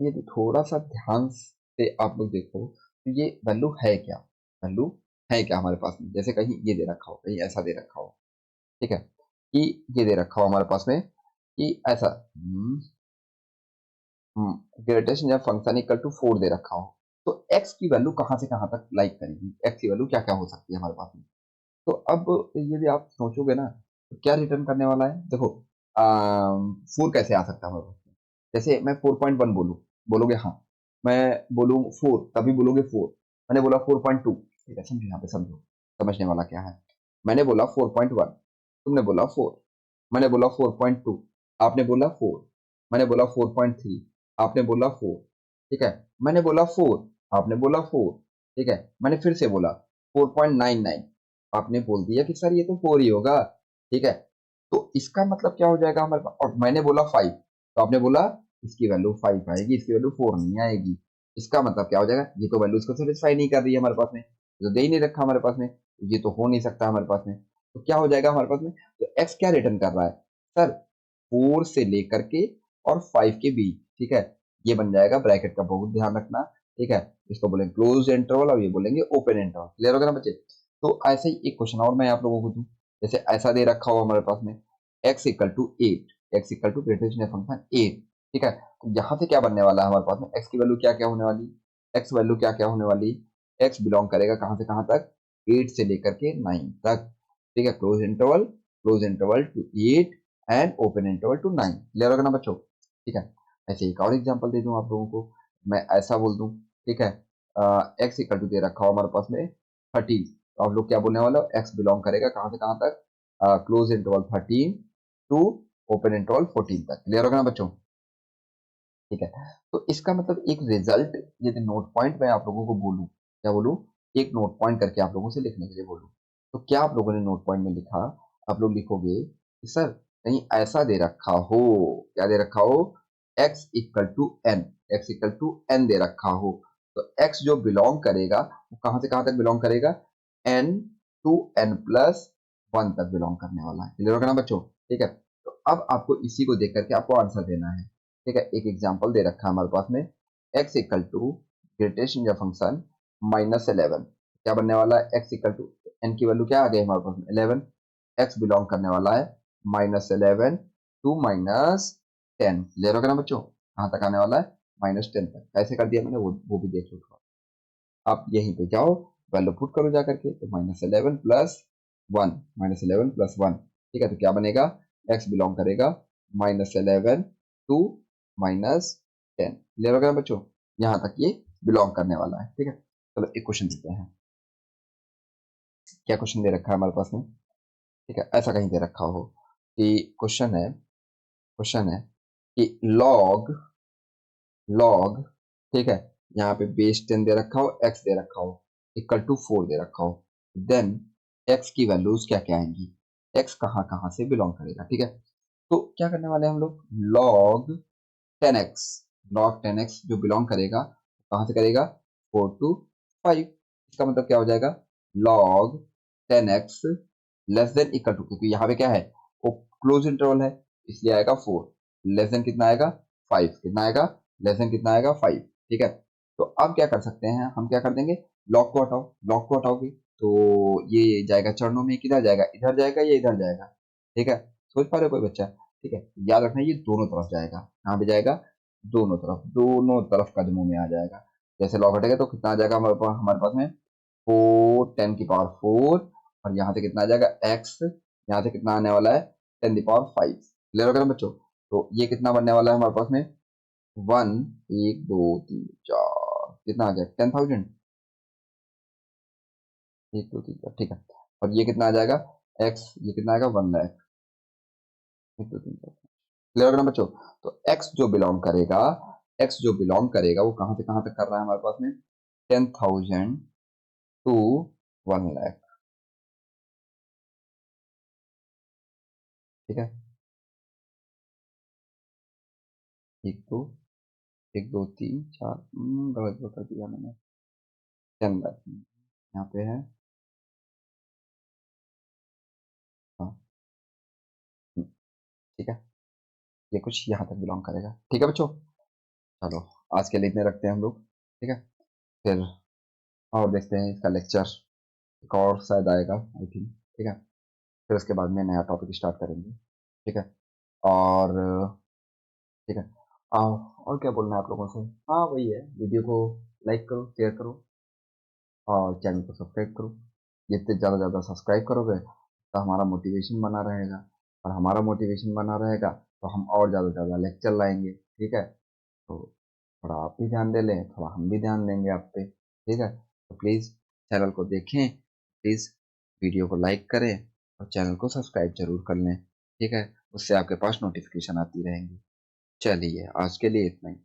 S1: ये तो थोड़ा सा ध्यान से आप लोग देखो, तो ये वैल्यू है क्या, वैल्यू है क्या हमारे पास में, जैसे कहीं ये दे रखा हो, कहीं ऐसा दे रखा हो, ठीक है, कि ये दे रखा हो हमारे पास में कि ऐसा ग्रेटेस्ट या फंक्शन इक्वल टू 4 दे रखा हो, तो x की वैल्यू कहाँ से कहाँ तक लाइक करेगी, x की वैल्यू क्या क्या हो सकती है हमारे पास में। तो अब यदि आप सोचोगे ना, तो क्या रिटर्न करने वाला है, देखो 4 कैसे आ सकता है हमारे पास में, जैसे मैं 4.1 बोलूँ, बोलोगे हाँ, मैं बोलूँ 4 तभी बोलोगे 4, मैंने बोला 4.2, ठीक है, समझो यहाँ पे, समझो समझने वाला क्या है, मैंने बोला 4.1, तुमने बोला 4, मैंने बोला 4.2, आपने बोला 4, मैंने बोला 4.3, आपने बोला 4, ठीक है, मैंने बोला 4, आपने बोला 4, ठीक है, मैंने फिर से बोला 4.99, आपने बोल दिया कि सर ये तो 4 ही होगा, ठीक है, तो इसका मतलब क्या हो जाएगा हमारे पास, और मैंने बोला 5, तो आपने बोला इसकी वैल्यू 5 आएगी, इसकी वैल्यू 4 नहीं आएगी, इसका मतलब क्या हो जाएगा, ये तो वैल्यू इसको सेटिस्फाई नहीं कर रही है हमारे पास में, तो दे ही नहीं रखा हमारे पास में, ये तो हो नहीं सकता हमारे पास में, तो क्या हो जाएगा हमारे पास में, तो एक्स क्या रिटर्न कर रहा है सर, 4 से लेकर के और 5 के बीच, ठीक है, ये बन जाएगा ब्रैकेट का बहुत ध्यान रखना, ठीक है, इसको बोलेंगे क्लोज इंटरवल और ये बोलेंगे ओपन इंटरवल। क्लियर होगा ना बच्चे, तो ऐसे ही एक क्वेश्चन और मैं आप लोगों को दूं, जैसे ऐसा दे रखा हो हमारे पास में x equal to 8, x equal to greatest function 8, ठीक है, तो यहाँ से क्या बनने वाला है हमारे पास में, x की वैल्यू क्या क्या होने वाली, x वैल्यू क्या क्या होने वाली, x बिलोंग करेगा कहाँ से कहाँ तक, 8 से लेकर के 9 तक, ठीक है, close interval to 8 and open interval to 9। Clear होगा ना बच्चों, ठीक है। ऐसे एक और एग्जांपल दे दूं आप लोगों को, मैं ऐसा बोल दूं, ठीक है, x इक्वल टू दे रखा हो हमारे पास में 13, तो आप लोग क्या बोलने वाले हो, x बिलोंग करेगा कहाँ से कहाँ तक, close interval 13 to open interval 14 तक। क्लियर होगा ना बच्चों, ठीक है, तो इसका मतलब एक रिजल्ट, यदि नोट पॉइंट मैं आप लोगों को बोलूं, क्या बोलूं, एक नोट पॉइंट करके आप लोगों से लिखने के लिए बोलूं, तो क्या आप लोगों ने नोट पॉइंट में लिखा, आप लोग लिखोगे कि सर कहीं ऐसा दे रखा हो, क्या दे रखा हो, x equal to N, X equal to N दे रखा हो, तो x जो बिलोंग करेगा वो कहाँ से कहाँ तक बिलोंग करेगा, n टू n प्लस 1 तक बिलोंग करने वाला है। क्लियर होगा ना बच्चों, ठीक है, तो अब आपको इसी को देख करके आपको आंसर देना है, ठीक है, एक एग्जांपल दे रखा है हमारे पास में x equal to greatest integer function -11, क्या बनने वाला है, x इक्वल टू n की वैल्यू क्या आ गई हमारे पास में 11, x बिलोंग करने वाला है -11 टू -10। क्लियर होगा ना बच्चों, कहाँ तक आने वाला है, -10 तक, कैसे कर दिया मैंने वो भी देख लो थोड़ा, आप यहीं पे जाओ, वैल्यू पुट करो जा करके, तो -11 प्लस 1, -11 प्लस 1, ठीक है, तो क्या बनेगा, x बिलोंग करेगा -11 टू -10। क्लियर हो गया बच्चों, यहाँ तक ये बिलोंग करने वाला है, ठीक है। चलो एक क्वेश्चन देखते हैं, क्या क्वेश्चन दे रखा है हमारे पास में, ठीक है, ऐसा कहीं दे रखा हो कि क्वेश्चन है कि लॉग, ठीक है, यहाँ पे बेस 10 दे रखा हो, x दे रखा हो, इक्वल टू 4 दे रखा हो, देन x की वैल्यूज क्या क्या आएंगी, x कहाँ कहाँ से बिलोंग करेगा, ठीक है, तो क्या करने वाले हैं हम लोग, log 10x, log 10x जो बिलोंग करेगा कहाँ से करेगा, 4 टू 5, इसका मतलब क्या हो जाएगा, log 10x less than equal to, क्योंकि यहाँ पे क्या है, वो क्लोज इंटरवल है, इसलिए आएगा 4, लेस देन कितना आएगा 5, कितना आएगा, लेस देन कितना आएगा 5, ठीक है। तो अब क्या कर सकते हैं, हम क्या कर देंगे, लॉग को हटाओ, लॉग को हटाओगे तो ये जाएगा चरणों में, किधर जाएगा, इधर जाएगा या इधर जाएगा, ठीक है, सोच पा रहे हो कोई बच्चा, ठीक है, याद रखना ये दोनों तरफ जाएगा, कहाँ पे जाएगा, दोनों तरफ कदमों में आ जाएगा, जैसे लॉग हटेगा तो कितना आ जाएगा हमारे पास में 4 10 की पावर 4, और यहाँ से कितना आ जाएगा x, यहाँ से कितना आने वाला है 10 की पावर 5। क्लियर हो गया ना बच्चों, तो ये कितना बनने वाला है हमारे पास में वन, एक दो तीन चार, कितना आ गया? 10,000। एक दो तीन चार, ठीक है। और ये कितना आ जाएगा? एक्स, ये कितना आएगा? 1 लाख। एक दो तीन चार, क्लियर होगा ना बच्चों? तो एक्स जो बिलोंग करेगा, एक्स जो बिलोंग करेगा वो कहाँ से कहाँ तक कर रहा है हमारे पास में? 10,000 टू 1 लाख, ठीक है। एक दो, एक दो तीन चार, गलत बता दिया मैंने। 10 लाख यहाँ पे है। हाँ, ठीक है। ये कुछ यहाँ तक बिलोंग करेगा, ठीक है बच्चों। चलो, आज के लिए इतने रखते हैं हम लोग, ठीक है। फिर और देखते हैं इसका लेक्चर, एक और शायद आएगा आई थिंक, ठीक है। फिर उसके बाद में नया टॉपिक स्टार्ट करेंगे, ठीक है। और ठीक है। और क्या बोलना है आप लोगों से? हाँ वही है, वीडियो को लाइक करो, शेयर करो, और चैनल को सब्सक्राइब करो। जितने ज़्यादा ज़्यादा सब्सक्राइब करोगे तो हमारा मोटिवेशन बना रहेगा, और हमारा मोटिवेशन बना रहेगा तो हम और ज़्यादा से ज़्यादा लेक्चर लाएंगे, ठीक है। तो थोड़ा आप भी ध्यान दे लें, थोड़ा हम भी ध्यान देंगे आप पे, ठीक है। तो प्लीज़ चैनल को देखें, प्लीज़ वीडियो को लाइक करें, और चैनल को सब्सक्राइब जरूर कर लें, ठीक है। उससे आपके पास नोटिफिकेशन आती रहेंगी। चलिए, आज के लिए इतना ही।